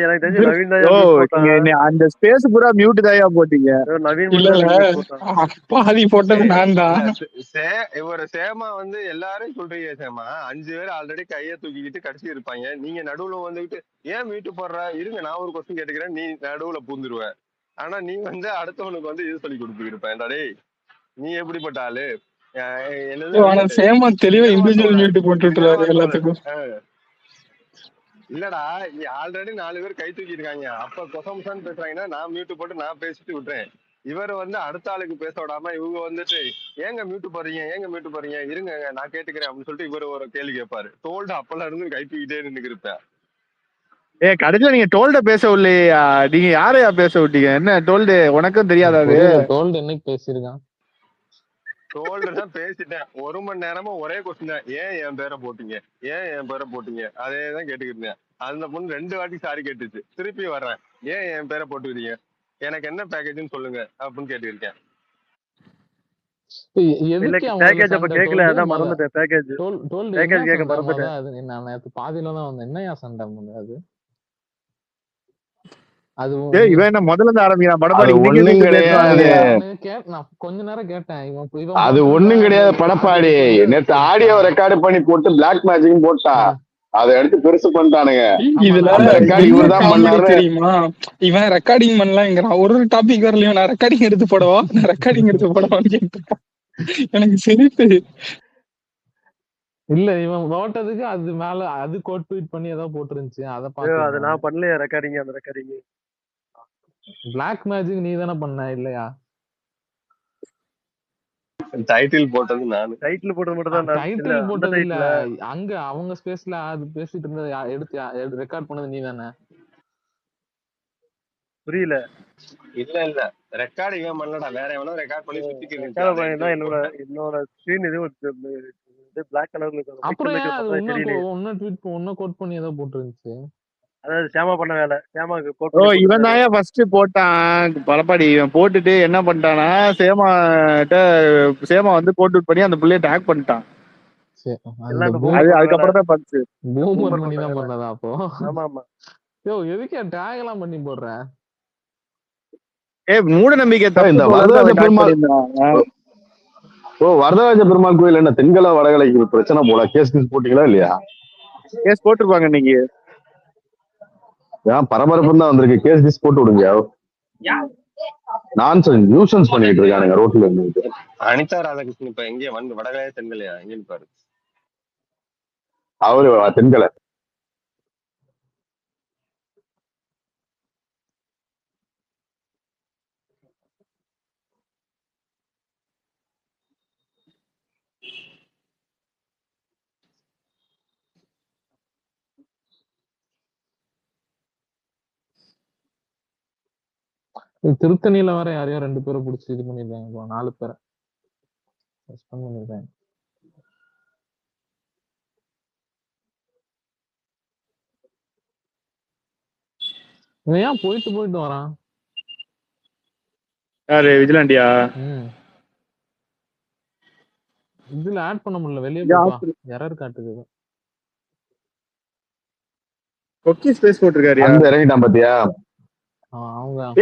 எனக்கு தெரிஞ்சு நவீன் தான் அந்த ஸ்பேஸ் பூரா மியூட் தான் போட்டீங்க. நவீன் பாதி போட்டது நான் தான். இவர சேமா வந்து எல்லாரும் சொல்றீங்க, சேமா 5 பேர் ஆல்ரெடி கையை தூக்கிக்கிட்டு கடைசி இருப்பாங்க. நீங்க நடுவுல வந்துகிட்டு ஏன் மியூட் போடுற, இருங்க நான் ஒரு கொஸ்டின் கேட்டுக்கிறேன், நீ நடுவுல பூந்துருவ. ஆனா நீ வந்து அடுத்தவனுக்கு வந்து இது சொல்லி கொடுத்துட்டு இருப்பேன். டேய் நீ எப்படிப்பட்ட ஆளு? என்னது ஆனா வந்து சேமா தெளிவா நிஜமா இண்டிவிஜுவல் தோழர், மியூட் போட்டு நிஜமா விட்டுறாரு தோழர். எல்லாத்துக்கும். இல்லடா, ஆல்ரெடி 4 பேர் கை தூக்கி இருக்காங்க. அப்ப கொசம்சான்னு பேசுறாங்கன்னா நான் மியூட் போட்டு நான் பேசிட்டு விட்டுறேன். இவர் வந்து அடுத்த ஆளுக்கு பேச விடாம இவங்க வந்துட்டு ஏங்க மியூட் போறீங்க, ஏங்க மியூட் போறீங்க, இருங்க நான் கேட்டுக்கிறேன் அப்படின்னு சொல்லிட்டு இவர் ஒரு கேள்வி கேட்பாரு. டோல்டு அப்பெல்லாம் இருந்து கை தூக்கிட்டே நின்று இருப்பேன். கடைசியில நீங்க டோல்ட பேச விடலையா? நீங்க யாரையா பேச விட்டீங்க? என்ன டோல்டு உனக்கும் தெரியாதா அது? டோல்டு என்னைக்கு பேசியிருக்கான்? டோல்டு தான் பேசிட்டேன். 1 மணி நேரமா ஒரே கொஸ்டின் தான், ஏன் என் பேரை போட்டீங்க, ஏன் என் பேரை போட்டீங்க, அதே தான் கேட்டுக்கிட்டு இருந்தேன். அந்த பொண்ணு 2 வாட்டி சாரி கேட்டுச்சு. திருப்பி வர்றேன், ஏன் என் பேரை போட்டுக்கிறீங்க, எனக்கு என்ன பேக்கேஜ்னு சொல்லுங்க அப்படின்னு கேட்டுருக்கேன். எதுக்கு பேக்கேஜ் அப்ப கேட்கல, அதான் மறந்துட்டேன். பேக்கேஜ் பேக்கேஜ் கேட்க மறந்துட்டேன். நான் நேத்து பாதியில தான் வந்தேன். என்னையா சண்டை அது? அது இவன் என்ன முதல்ல இருந்து ஆரம்பிக்கிறான்? படப்பாடி அது ஒண்ணும் கிடையாது. நான் கொஞ்ச நேரம் கேட்டேன். அது ஒண்ணும் கிடையாது படப்பாடி. நேத்து ஆடியோ ரெக்கார்டு பண்ணி போட்டு பிளாக் மேஜிக் போட்டான். அதை எடுத்து பெருசு பண்ணிட்டானுங்க. இதுல இவர்தான் பண்ணாரு தெரியுமா? இவன் ரெக்கார்டிங் பண்ணலாங்கிறான். ஒரு டாபிக் வரலையும் நான் ரெக்கார்டிங் எடுத்து போடவா, நான் ரெக்கார்டிங் எடுத்து போடவான்னு கேட்டு எனக்கு சிரிப்பு. இல்ல இவன் ஓட்டதுக்கு அது மேல அது கோட் ட்வீட் பண்ணி ஏதோ போட்டுருந்துச்சு. அதை பார்த்து அது நான் பண்ணலையா ரெக்கார்டிங்? அந்த ரெக்கார்டிங் பிளாக் மேஜிக் நீ தானே பண்ண இல்லையா? டைட்டில் போட்டது நானு. டைட்டில் போட்டது மட்டும் தான் நான். டைட்டில் போட்டது இல்ல, அங்க அவங்க ஸ்பேஸ்ல அது பேசிட்டு இருந்தது எடுத்து ரெக்கார்ட் பண்ணது நீ தானே? புரியல. இல்ல ரெக்கார்ட் இவன் பண்ணலடா, வேற எவனோ ரெக்கார்ட் பண்ணி சுத்திக்கிட்டு என்னோட ஸ்கிரீன் இது பிளாக் கலர்ல இருக்கு. அப்புறம் ஒன்னும் ட்வீட் ஒன்னும் கோட் பண்ணி ஏதோ போட்டுருந்துச்சு. அதாவது சேமா பண்ண வேலை. சேமாக்கு கோட் ஓ இவன் தாயா ஃபர்ஸ்ட் போட்டான் படப்பாடி. இவன் போட்டுட்டு என்ன பண்ணிட்டானா, சேமா வந்து கோட் பண்ணி அந்த புள்ளைய டேக் பண்ணிட்டான். அதுக்கப்புறம் தான் பார்த்து பூமர் பண்ணி தான் பண்ணதா அப்போ? ஆமா ஆமா. யோ எதுக்கு டேக் எல்லாம் பண்ணி போடுற? மூட நம்பிக்கை. இந்த வரதராஜ பெருமாள் வரதராஜ பெருமாள் கோயில் என்ன தென்கலை வடகலைக்கு பிரச்சனை போல? கேஸ் போட்டீங்களா இல்லையா? கேஸ் போட்டிருப்பாங்க இன்னைக்கு. பரபரப்பு தான் வந்திருக்கு. கேஸ் போட்டு விடுங்க. நியூசன்ஸ் பண்ணிட்டு இருக்கானுங்க ரோட்ல இருந்து. அனிதா ராதாகிருஷ்ணன் இப்ப எங்க வந்து வடகலையா தென்கலையா எங்கன்னு பாரு. அவரு தென்கலை. திருத்தணியில வர யாரையோ 2 பேரை பிடிச்சி இது பண்ணிருக்காங்க. 4 பேரை சஸ்பெண்ட் பண்ணிருக்காங்க. இவன் ஏன் போயிட்டு வரான்? யாரு? விஜிலாண்டியா? இதுல ஆட் பண்ண முடியல. வெளியே எரர் காட்டுது. கொக்கி ஸ்பேஸ் போட்டிருக்காரு. அந்த இறங்கிட்டான் பாத்தியா?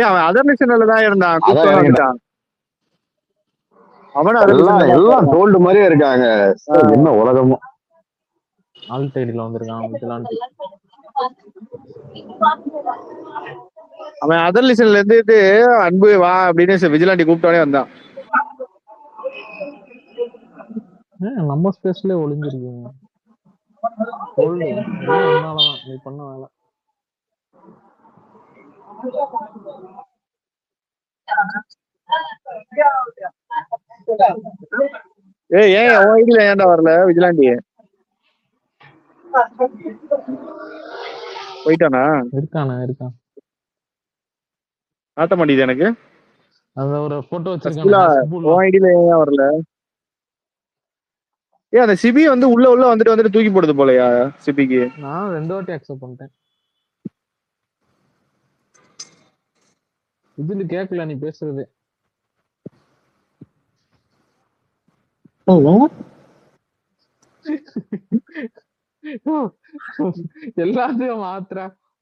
அவன் அதர் மிஷன்ல தான் இருந்தான். அவன் எல்லாம் டோல்டு மாதிரியே இருக்காங்க. என்ன உலகமும் ஆல்ட் ஐடில வந்திருக்கான் விஜிலாண்டி. அவன் அதர் லிசன்ல இருந்துட்டு அன்பு வா அப்படின்னு விஜிலாண்டி கூப்பிட்டானே வந்தான். நம்ம ஸ்பேஸ்ல ஒளிஞ்சிருக்கீங்க. நீ பண்ண வேலை. ஏன் உன் ஐடியில ஏன்டா வரல விஜிலாண்டி? போயிட்டானா? இருக்கான். ஆட்ட மாட்டேங்குது எனக்கு. அந்த ஒரு போட்டோ வச்சிருக்கேன். உன் ஐடியில ஏன் வரல? அந்த சிபி வந்து உள்ள வந்துட்டு தூக்கி போடுது போலயா சிபிக்கு? நான் 2 வாட்டி அக்செப்ட் பண்ணிட்டேன். இதுல கேட்கல நீ பேசுறது. எல்லாத்தையும் மாத்திர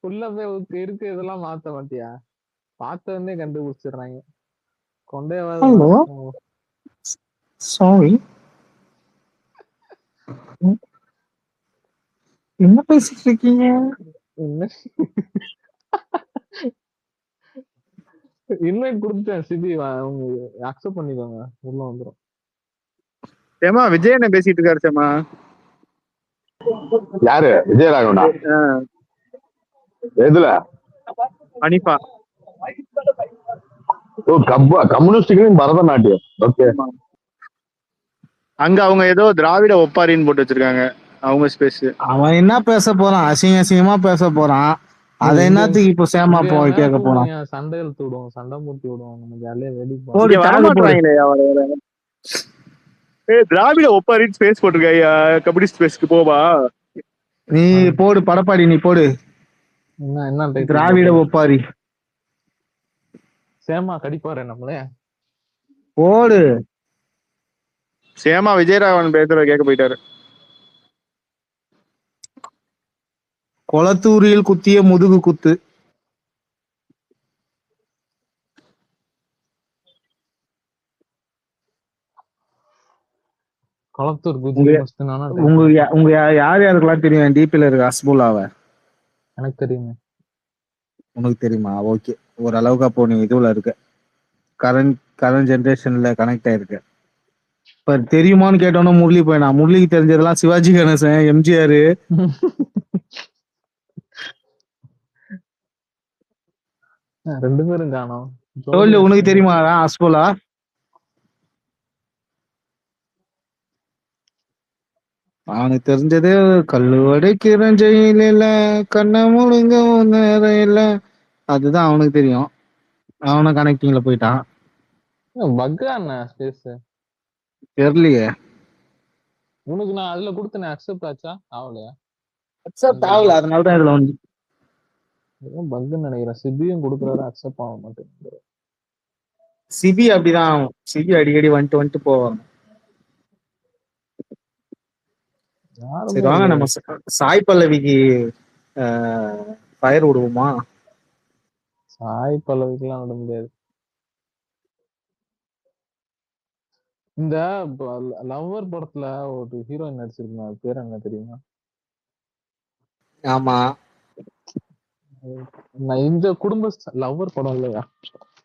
உள்ள போய் இருக்கு. இதெல்லாம் மாத்த மாட்டியா? பார்த்தவனே கண்டுபிடிச்சிடுறாங்க. கொண்டே சாரி என்ன பேசிட்டு இருக்கீங்க? இன்வைட் கொடுத்துட்டேன் சிபி, அவங்க அக்செப்ட் பண்ணிக்கோங்க. உள்ள வந்துடும். சேமா விஜய் என்ன பேசிட்டு இருக்காரு சேமா? யாரு விஜயராகவனா? எதுல? அனிஃபா. ஓ கம்யூனிஸ்டுக்கும் பரதநாட்டியம். ஓகே. அங்க அவங்க ஏதோ திராவிட ஒப்பாரின்னு போட்டு வச்சிருக்காங்க அவங்க ஸ்பேஸ். அவன் என்ன பேச போறான்? அசிங்கமா பேச போறான். அதை என்னத்துக்கு இப்ப சேமா போய் கேட்க போறான்? சண்டை இழுத்து விடுவோம், சண்டை மூட்டி விடுவோம், நம்ம ஜாலியா வரமாட்டாங்களே. திராவிட ஒப்பாரின்னு ஸ்பேஸ் போட்டிருக்காயா கம்யூனிஸ்ட் ஸ்பேஸ்க்கு போவா? நீ போடு படப்பாடி, நீ போடு என்ன திராவிட ஒப்பாரி. சேமா கடிப்பாரு நம்மளே போடு. சேமா விஜயராகவன் பேசுற கேட்க போயிட்டாரு. கொளத்தூரில் குத்திய முதுகு குத்து. கொளத்தூர் உங்க யார் யாருக்கெல்லாம் தெரியும் டிபில இருக்க ஹஸ்புல்லாவ? எனக்கு தெரியுங்க. உனக்கு தெரியுமா? ஓகே, ஓரளவுக்கு அப்போ நீ இதுல இருக்க, கரண்ட் ஜெனரேஷன்ல கனெக்ட் ஆயிருக்க. இப்ப தெரியுமான்னு கேட்டோன்னா முரளி போயினா. முரளிக்கு தெரிஞ்சதெல்லாம் சிவாஜி கணேசன், எம்ஜிஆர். ரெண்டு பேரும் காணோம். சொல்லு, உனக்கு தெரியுமா ஹஸ்புல்லா? அவனுக்கு தெரிஞ்சது கல்லுவடை கிரஞ்சையில கண்ண முழுங்க நேரம் இல்ல, அதுதான் அவனுக்கு தெரியும். அவனை கனெக்டிங்ல போயிட்டான். தெரியலையே. உனக்கு நான் அதுல கொடுத்தேன், அக்செப்ட் ஆச்சா? ஆவலையா? அக்செப்ட் ஆகல, அதனாலதான் இதுல வந்து பக்குன்னு நினைக்கிறேன். சிபியும் கொடுக்குறாரு, அக்செப்ட் ஆக மாட்டேங்குது. சிபி அப்படிதான், சிபி அடிக்கடி வந்துட்டு போவாங்க. சரி வாங்க, நம்ம சாய் பல்லவிக்கு ஃபயர் விடுவோமா? சாய் பல்லவிக்கெல்லாம் விட முடியாது. இந்த லவ்வர் படத்துல ஒரு ஹீரோயின் நடிச்சிருக்கா, பேர் என்ன தெரியுமா? ஆமா, இந்த லவ்வர் படம் இல்லையா,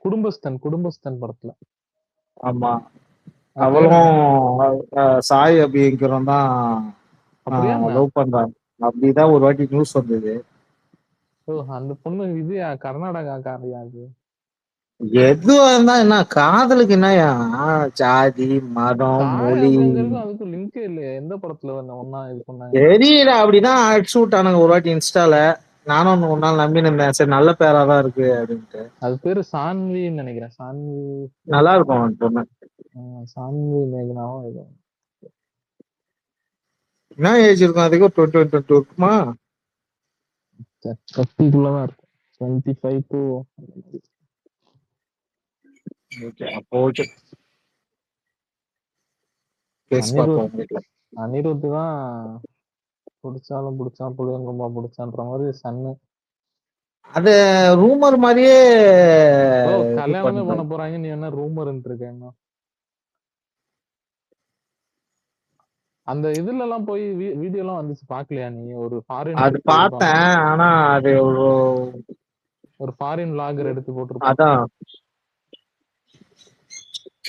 குடும்பஸ்தன் படத்துல. ஆமா, அவளும் சாய் அப்படிங்கிறோம் தான் லவ் பண்றாங்க. அப்படிதான் ஒரு வாட்டி நியூஸ் வந்தது. அந்த பொண்ணு இது கர்நாடகா காரியா? அது எதுவா இருந்தா என்ன, காதலுக்கு என்னயா ஜாதி மதம் மொழி அதுக்கு லிங்க் இல்லையா? எந்த படத்துல ஒன்னா இது பண்ணாங்க தெரியல. அப்படிதான் ஷூட் ஆனாங்க ஒரு வாட்டி இன்ஸ்டால. நானும் ஒரு நாள் நம்பி இருந்தேன், சரி நல்ல பேரா தான் இருக்கு அப்படின்ட்டு. அது பேரு சான்வின்னு நினைக்கிறேன். சான்வி நல்லா இருக்கும் பொண்ணு. சான்வி மேகனாவும் இது. என்ன ஏஜ் இருக்கும் அதுக்கு? 20 இருக்குமா? 30 இருக்கும். 25 to. அனிருத் தான் பிடிச்சாலும் பிடிச்சான், புளியங்கும்பா பிடிச்சான்ற மாதிரி சன்னு. அது ரூமர் மாதிரியே கல்யாணமே பண்ண போறாங்க. நீ என்ன ரூமர்ன்னு இருக்க? என்ன அந்த இதுல எல்லாம் போய் வீடியோ எல்லாம் வந்துச்சு, பாக்கலையா நீ? ஒரு ஃபாரின் அது பார்த்தேன், ஆனா அது ஒரு ஃபாரின் vlogger எடுத்து போட்டுருப்பான். அதான்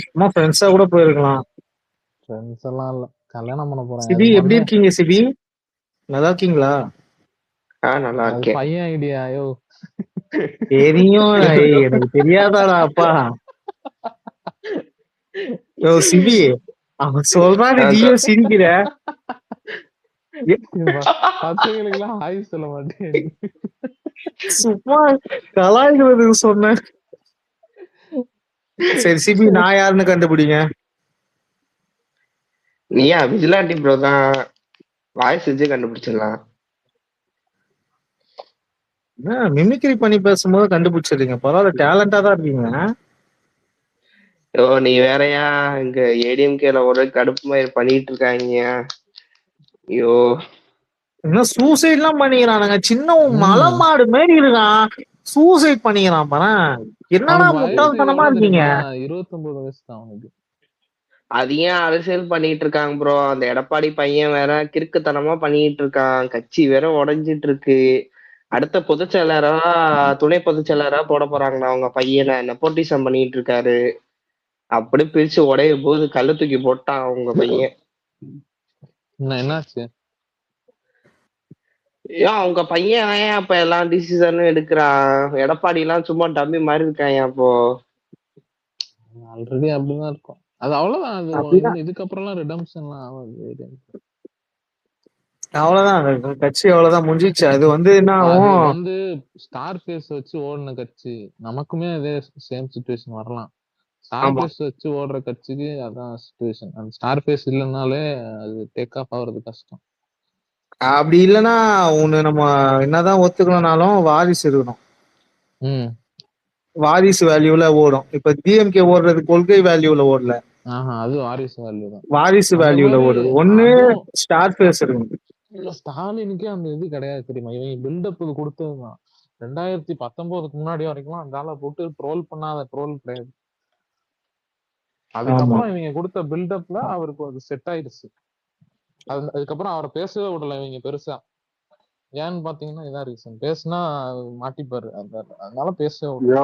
சும்மா ஃப்ரெண்ட்ஸா கூட போயிருக்கலாம். ஃப்ரெண்ட்ஸ் எல்லாம் இல்ல, கல்யாணம் பண்ண போறாங்க. சிபி எப்படி இருக்கீங்க? சிபி நல்லா இருக்கீங்களா? நல்லா இருக்கேன். பையன் ஐடியா? ஐயோ தெரியும், எனக்கு தெரியாதாடா அப்பா. யோ சிபி, அவன் சொல்றாரு நீயும் சிரிக்கிற. பசங்களுக்குலாம் ஹாய் சொல்ல மாட்டேன், சும்மா கலாய்க்கிறதுக்கு சொன்னேன். சரி சிபி, நான் யாருன்னு கண்டுபிடிங்க. நீயா? விஜிலாண்டி ப்ரோ தான். வாய்ஸ் வச்சு கண்டுபிடிச்சிடலாம். மிமிக்ரி பண்ணி பேசும்போது கண்டுபிடிச்சிருக்கீங்க, பரவாயில்ல, டேலண்டா தான் இருக்கீங்க. ஓ நீ வேறயா? இங்க ஏடிஎம்கேல ஒரு கடுப்பு மாதிரி பண்ணிட்டு இருக்காங்க. ஐயோ, என்ன சூசைட் எல்லாம் பண்ணிக்கிறானுங்க. சின்ன மலை மாடு மாரி இருக்கான், சூசைட் பண்ணிக்கிறான் பாரு. என்னடா முட்டாள்தனமா இருக்கீங்க. 29 வயசு தான் அவனுக்கு. அது ஏன் அரசியல் பண்ணிட்டு இருக்காங்க ப்ரோ? அந்த எடப்பாடி பையன் வேற கிறுக்குத்தனமா பண்ணிட்டு இருக்கான். கட்சி வேற உடைஞ்சிட்டு இருக்கு. அடுத்த பொதுச் செயலரா துணை பொதுச் செயலரா போட போறாங்களா அவங்க பையனை? நெப்போட்டிசம் பண்ணிட்டு இருக்காரு. அப்படி பிரிச்சு உடையும் போது கல்ல தூக்கி போட்டான் அவங்க பையன். என்னாச்சு? ஏன் அவங்க பையன் ஏன் அப்ப எல்லாம் டிசிஷனும் எடுக்கிறான்? எடப்பாடி எல்லாம் சும்மா டம்மி மாதிரி இருக்கான் அப்போ. ஆல்ரெடி அப்படிதான் இருக்கும். அது அவ்வளவுதான். அது இதுக்கப்புறம் எல்லாம் ரிடம்ஷன்லாம் ஆகாது. அவ்வளவுதான் கட்சி அவ்வளவுதான் முடிஞ்சிச்சு. அது வந்து என்ன அது ஆகும்? வந்து ஸ்டார் பேஸ் வச்சு ஓடின கட்சி நமக்குமே அதே சேம் சிச்சுவேஷன் வரலாம். ஸ்டார் பேஸ் வச்சு ஓடுற கட்சிக்கு அதான் சிச்சுவேஷன். அந்த ஸ்டார் பேஸ் இல்லைன்னாலே அது டேக் ஆஃப் ஆகுறது கஷ்டம். அப்படி இல்லைன்னா ஒண்ணு நம்ம என்னதான் ஒத்துக்கணும்னாலும் வாரிசு இருக்கணும். வாரிசு வேல்யூல ஓடும். இப்ப டிஎம்கே ஓடுறது கொள்கை வேல்யூல ஓடல, அது வாரிசு வேல்யூ தான். வாரிசு வேல்யூல ஓடுது. ஒண்ணு ஸ்டார் பேஸ் இருக்கணும். இல்ல ஸ்டாலினுக்கே அந்த இது கிடையாது தெரியுமா? இவன் பில்டப் கொடுத்ததுதான். 2019 முன்னாடி வரைக்கும் அந்த ஆளை போட்டு ட்ரோல் பண்ணாத ட்ரோல் கிடையாது. அதுக்கப்புறம் இவங்க கொடுத்த பில்டப்ல அவருக்கு அது செட் ஆயிடுச்சு. அதுக்கப்புறம் அவரை பேசவே விடல இவங்க பெருசா. ஏன்னு பாத்தீங்கன்னா இதான் ரீசன். பேசுனா மாட்டிப்பாரு, அதனால பேசவே விடல.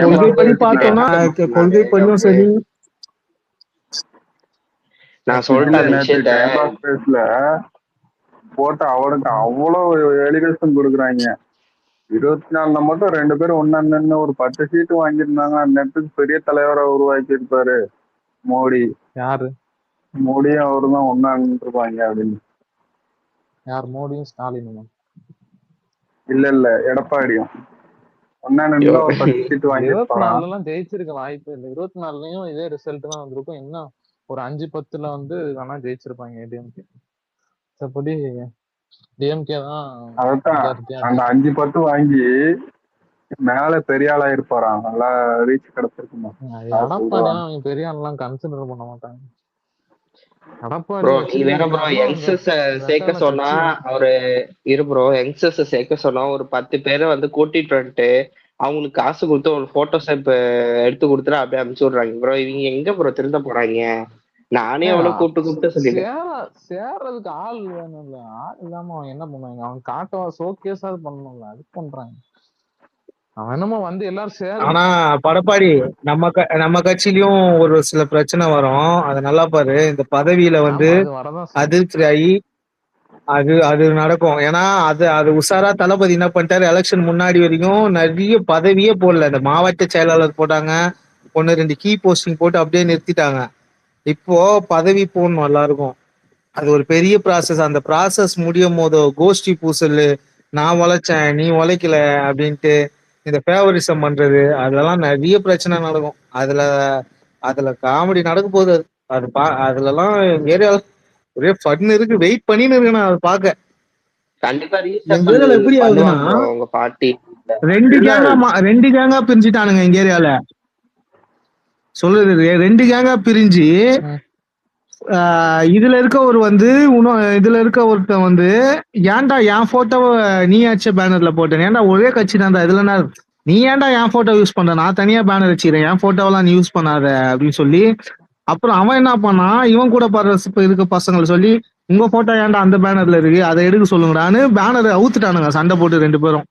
கொள்கைப்படி பார்த்தோம்னா கொள்கைப்படியும் சரி. நான் சொல்லிட்டேன் போட்ட அவனுக்கு அவ்வளவு எலிவேஷன் கொடுக்குறாங்க. 24 மட்டும் 2 பேரும் ஒன்னா நின்று ஒரு 10 சீட்டு வாங்கியிருந்தாங்க. அந்த நேரத்துக்கு பெரிய தலைவரை உருவாக்கி இருப்பாரு மோடி. யாரு? மோடியும் அவரு தான் ஒன்னா நின்றுப்பாங்க அப்படின்னு. யார்? மோடியும் ஸ்டாலினும்? இல்ல எடப்பாடியும் ஒன்னா நின்று ஒரு 10 சீட்டு வாங்கி 24 ஜெயிச்சிருக்க வாய்ப்பு இல்லை. 24லயும் இதே ரிசல்ட் தான் வந்திருக்கும். என்ன ஒரு 5-10ல வந்து வேணா ஜெயிச்சிருப்பாங்க டிஎம்கே. மற்றபடி டிஎம்கே தான். அந்த 5-10 வாங்கி மேல பெரிய ஆளா இருப்பாராம். நல்லா ரீச் கிடைச்சிருக்குமா? எடப்பாடி பெரிய ஆள்லாம் கன்சிடர் பண்ண மாட்டாங்க. ப்ரோ நீ வேற ப்ரோ யங்ஸ்டர்ஸ் சேர்க்க சொன்னா ஒரு யங்ஸ்டர்ஸ் சேர்க்க சொன்னா ஒரு 10 பேரை வந்து கூட்டிட்டு வந்துட்டு அவங்களுக்கு காசு கொடுத்து ஒரு போட்டோஷாப் எடுத்து கொடுத்துட்டு அப்படியே அனுப்பிச்சு விடுறாங்க ப்ரோ. இவங்க எங்க ப்ரோ திருந்த போறாங்க? நானே அவ்வளவு கூப்பிட்டு சொல்லிட்டேன். சேர்றதுக்கு ஆள் வேணும்ல. ஆள் இல்லாம அவன் என்ன பண்ணுவாங்க? அவன் காட்டவா ஷோகேஸாவது பண்ணணும்ல, அது பண்றாங்க. அவன் என்னமோ வந்து எல்லாரும் சேர. ஆனா படப்பாடி நம்ம கட்சியிலயும் ஒரு சில பிரச்சனை வரும். அது நல்லா பாரு. இந்த பதவியில வந்து அதிருப்தி ஆகி அது நடக்கும். ஏன்னா அது உஷாரா தளபதி என்ன பண்ணிட்டாரு, எலெக்ஷன் முன்னாடி வரைக்கும் நிறைய பதவியே போடல. இந்த மாவட்ட செயலாளர் போட்டாங்க, 1-2 கீ போஸ்டிங் போட்டு அப்படியே நிறுத்திட்டாங்க. இப்போ பதவி போடணும் எல்லாருக்கும். அது ஒரு பெரிய ப்ராசஸ். அந்த ப்ராசஸ் முடியும் போதோ கோஷ்டி பூசல், நான் உழைச்சேன் நீ உழைக்கல அப்படின்ட்டு இந்த ஃபேவரிசம் பண்றது, அதெல்லாம் நிறைய பிரச்சனை நடக்கும். அதுல காமெடி நடக்க போகுது. அதுலலாம் ஏரியால ஒரே ஃபன் இருக்கு. வெயிட் பண்ணின்னு இருக்கு நான் அதை பார்க்க. கண்டிப்பா எப்படி ஆகுதுன்னா உங்க பாட்டி 2 கேங்கா பிரிஞ்சுட்டானுங்க எங்க ஏரியால. சொல்றது 2 கேங்கா பிரிஞ்சு இதுல இருக்க ஒருத்தன் வந்து ஏன்டா என் போட்டோவை நீ அடிச்ச பேனர்ல போட்டேன், ஏன்டா ஒரே கட்சி தான்டா இதுல நீ ஏன்டா என் போட்டோ யூஸ் பண்ற, நான் தனியா பேனர் வச்சுக்கிறேன், என் போட்டோவெல்லாம் நீ யூஸ் பண்ணாத அப்படின்னு சொல்லி. அப்புறம் அவன் என்ன பண்ணா, இவன் கூட இருக்க பசங்களை சொல்லி உங்க போட்டோ ஏன்டா அந்த பேனர்ல இருக்கு, அதை எடுக்க சொல்லுங்கடான்னு பேனர் அவுத்துட்டானுங்க. சண்டை போட்டு 2 பேரும்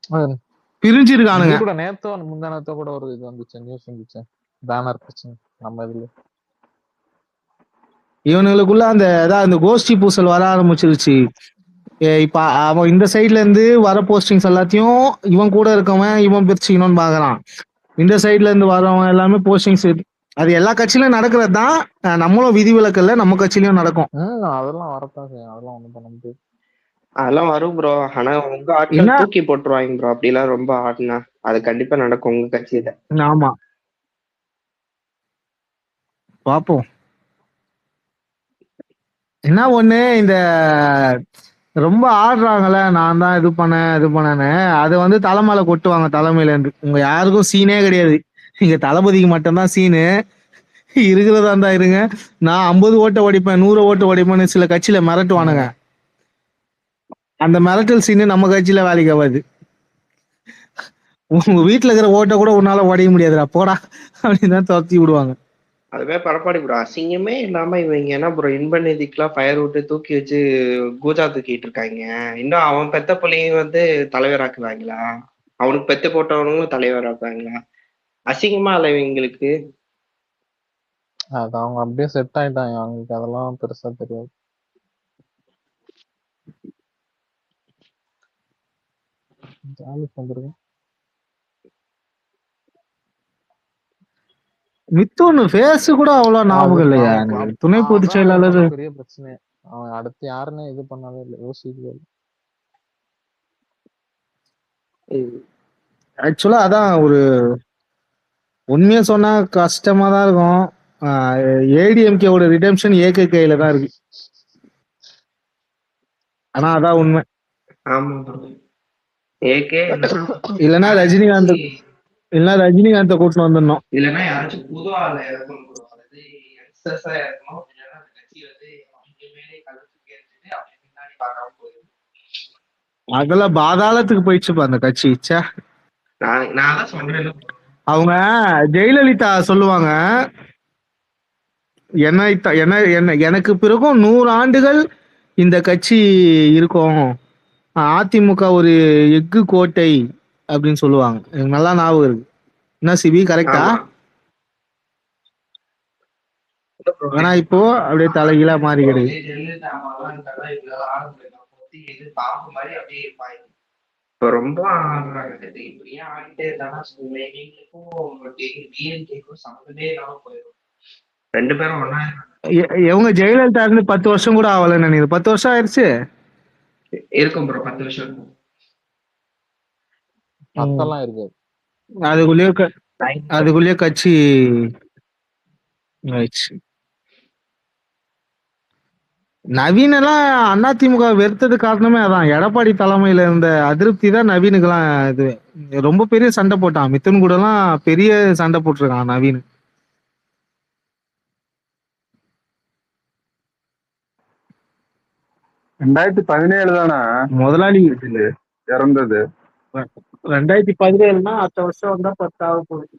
பிரிஞ்சிருக்கானுங்க. நேத்தோ முந்தானத்தோ கூட ஒரு இது வந்துச்சு, நியூஸ் வந்துச்சு, பேனர் பிரச்சனை நம்ம இதுல. இவனுங்களுக்குள்ள அந்த கோஷ்டி பூசல் வர ஆரம்பிச்சிருச்சு. இப்ப அவன் இந்த சைட்ல இருந்து வர போஸ்டிங்ஸ் எல்லாத்தையும் இவன் கூட இருக்கவன் இவன் பிரிச்சுக்கணும்னு பாக்குறான். இந்த சைட்ல இருந்து வரவன் எல்லாமே போஸ்டிங்ஸ். அது எல்லா கட்சியிலும் நடக்கிறது தான். நம்மளும் விதிவிலக்கல்ல, நம்ம கட்சியிலயும் நடக்கும். அதெல்லாம் வரத்தான் செய்யும். அதெல்லாம் ஒண்ணும் பண்ண முடியாது. அதெல்லாம் வரும் ப்ரோ. ஆனா உங்க ஆட்கள் தூக்கி போட்டுருவாங்க ப்ரோ. அப்படிலாம் ரொம்ப ஆடினா அது கண்டிப்பா நடக்கும் உங்க கட்சியில. ஆமா பாப்போம். என்ன ஒண்ணு, இந்த ரொம்ப ஆடுறாங்கல்ல, நான் தான் இது பண்ணேன்னு, அது வந்து தலைமையில கொட்டுவாங்க. தலைமையில இருந்து உங்க யாருக்கும் சீனே கிடையாது. இங்க தளபதிக்கு மட்டும்தான் சீனு. இருக்கிறதா இருந்தா இருங்க, நான் 50 ஓட்டை ஓடிப்பேன் 100 ஓட்டை ஓடிப்பேன்னு சில கட்சியில மிரட்டுவானுங்க. அந்த மிரட்டல் சீனு நம்ம கட்சியில வேலைக்கு ஆகாது. உங்க வீட்டுல இருக்கிற ஓட்டை கூட உன்னால உடைக்க முடியாதுடா போடா அப்படின்னு தான் துரத்தி விடுவாங்க. அதுவே படப்பாடி ப்ரோ. அசிங்கமே இல்லாம இவங்க என்ன ப்ரோ இன்பநிதிக்கெல்லாம் ஃபயர் விட்டு தூக்கி வச்சு கூஜா தூக்கிட்டு இருக்காங்க. இன்னும் அவன் பெத்த பிள்ளைங்க வந்து தலைவராக்குவாங்களா? அவனுக்கு பெத்து போட்டவனுங்களும் தலைவராக்குவாங்களா? அசிங்கமா இல்ல இவங்களுக்கு? அது அவங்க அப்படியே செட் ஆயிட்டாங்க, அவங்களுக்கு அதெல்லாம் பெருசா தெரியாது. ஜாலி வந்துருங்க. மித்துன் ஃபேஸ் கூட அவ்வளவு ஞாபகம் இல்லையா எனக்கு. துணை பொதுச் செயலாளர் பெரிய பிரச்சனை. அவன் அடுத்து யாருன்னு இது பண்ணவே இல்லை, யோசிக்கவே இல்லை. ஆக்சுவலா அதான் ஒரு உண்மையா சொன்னா கஷ்டமா தான் இருக்கும். ஏடிஎம்கேவோட ரிடெம்ஷன் ஏகே கையில தான் இருக்கு. ஆனா அதான் உண்மை. ஆமா ஏகே இல்லைன்னா ரஜினிகாந்த் கூட்டின்னு வந்துடணும். இல்லைன்னா யாராச்சும் புது ஆளை இறக்கணும் bro. அதாவது யங்ஸ்டர்ஸா இறக்கணும். இல்லைன்னா அந்த கட்சி வந்து அவங்க மேலே கலந்து கேட்டுட்டு அவங்க பின்னாடி பார்க்காம போயிடும். அதெல்லாம் பாதாளத்துக்கு போயிடுச்சுப்பா அந்த கட்சி. ச்சே, நான் தான் சொல்றேன். அவங்க ஜெயலலிதா சொல்லுவாங்க, எனக்கு பிறகும் 100 ஆண்டுகள் இந்த கட்சி இருக்கும், அதிமுக ஒரு எஃகு கோட்டை அப்படின்னு சொல்லுவாங்க. எனக்கு நல்லா ஞாபகம் இருக்கு. என்ன சிபி கரெக்டா? ஆனா இப்போ அப்படியே தலைகீழா மாறிக்கிடு. இப்ப ரொம்ப ஆடுறாங்க. இப்படியே ஆடிட்டே இருந்தாங்கன்னா சம்மந்தமே இல்லாம போயிடும். 2 பேரும் ஒன்னா இவங்க ஜெயலலிதா இருந்து 10 வருஷம் கூட ஆகலன்னு நினைக்கிறேன். 10 வருஷம் ஆயிடுச்சு இருக்கும் ப்ரோ. 10 வருஷம் இருக்கும். 10 இருக்காது. அதுக்குள்ளேயே கட்சி ஆயிடுச்சு. நவீன் எல்லாம் அதிமுக வெறுத்தது காரணமே அதான். எடப்பாடி தலைமையில இருந்த அதிருப்தி தான் நவீனுக்கெல்லாம் இது. ரொம்ப பெரிய சண்டை போட்டான். மிதுன் கூட எல்லாம் பெரிய சண்டை போட்டிருக்கான் நவீன். ரெண்டாயிரத்தி 17 தானே முதலாளி இறந்தது. 2017னா அடுத்த வருஷம் வந்தா 10 ஆக போகுது.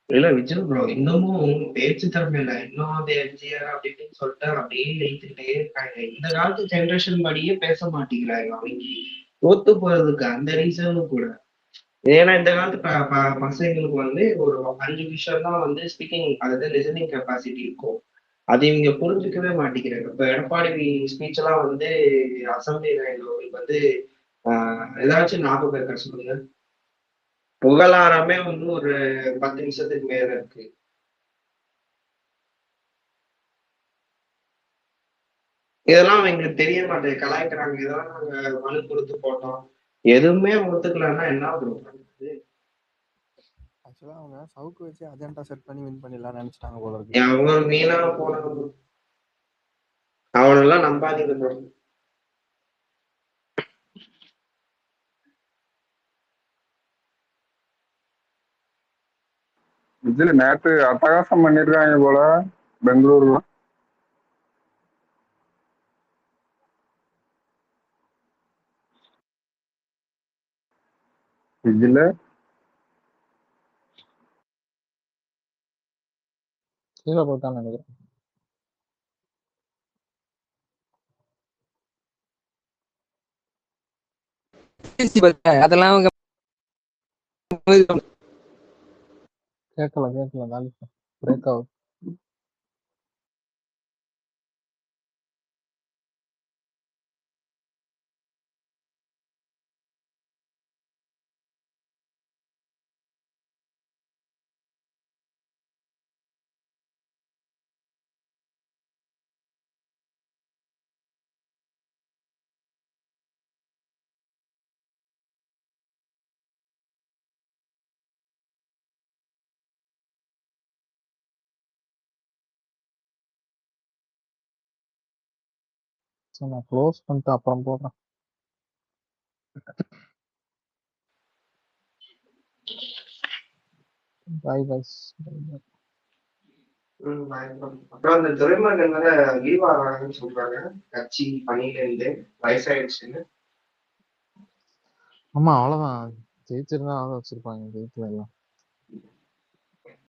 இல்ல விஜய் ப்ரோ, இன்னமும் பேச்சு திறமை இல்ல. இன்னும் அந்த எம்ஜிஆர் அப்படி இப்படின்னு சொல்லிட்டு அப்படியே எழுத்துக்கிட்டே இருக்காங்க. இந்த காலத்து ஜெனரேஷன் படியே பேச மாட்டேங்கிறாங்க. அவங்க தோத்து போறதுக்கு அந்த ரீசனும் கூட. ஏன்னா இந்த காலத்து பசங்களுக்கு வந்து ஒரு 5 விஷயம் தான் வந்து ஸ்பீக்கிங், அதாவது லிசனிங் கெப்பாசிட்டி இருக்கும். அது இவங்க புரிஞ்சுக்கவே மாட்டேங்கிறாங்க. இப்ப எடப்பாடி ஸ்பீச் எல்லாம் வந்து அசம்பிளில எங்களுக்கு வந்து ஏதாச்சும் ஞாபகம் இருக்க சொல்லுங்க. புகழாரமே வந்து ஒரு 10 நிமிஷத்துக்கு மேல இருக்கு. இதெல்லாம் அவங்களுக்கு தெரிய மாட்டேங்குது, கலாய்க்கிறாங்க. இதெல்லாம் நாங்க மனு கொடுத்து போட்டோம், எதுவுமே ஒத்துக்கலன்னா என்ன பண்றது? ஆக்சுவலா அவங்க சவுக்கு வச்சு அஜெண்டா செட் பண்ணி வின் பண்ணிடலாம் நினைச்சிட்டாங்க போல இருக்கு. அவங்க மீனா போனது அவனெல்லாம் நம்பாதீங்க bro. இதுல நேற்று அட்டகாசம் பண்ணிருக்காங்க போல பெங்களூர்ல. இதுல கீழே போட்டான்னு நினைக்கிறேன். அதெல்லாம் அவங்க கேட்கல நாளைக்கு பிரேக் ஆகுது. சரி, நான் க்ளோஸ் பண்ணிட்டு அப்புறம் போடுறேன். Boy boys. அப்புறம் அந்த துறைமுகங்கள் மேல லீவ் ஆகிறாங்கன்னு சொல்றாங்க, கட்சி பணியில இருந்து வயசாயிடுச்சுன்னு. ஆமா, அவ்வளவுதான். ஜெயிச்சிருந்தா அவ்வளவு வச்சிருப்பாங்க. ஜெயிக்கல எல்லாம்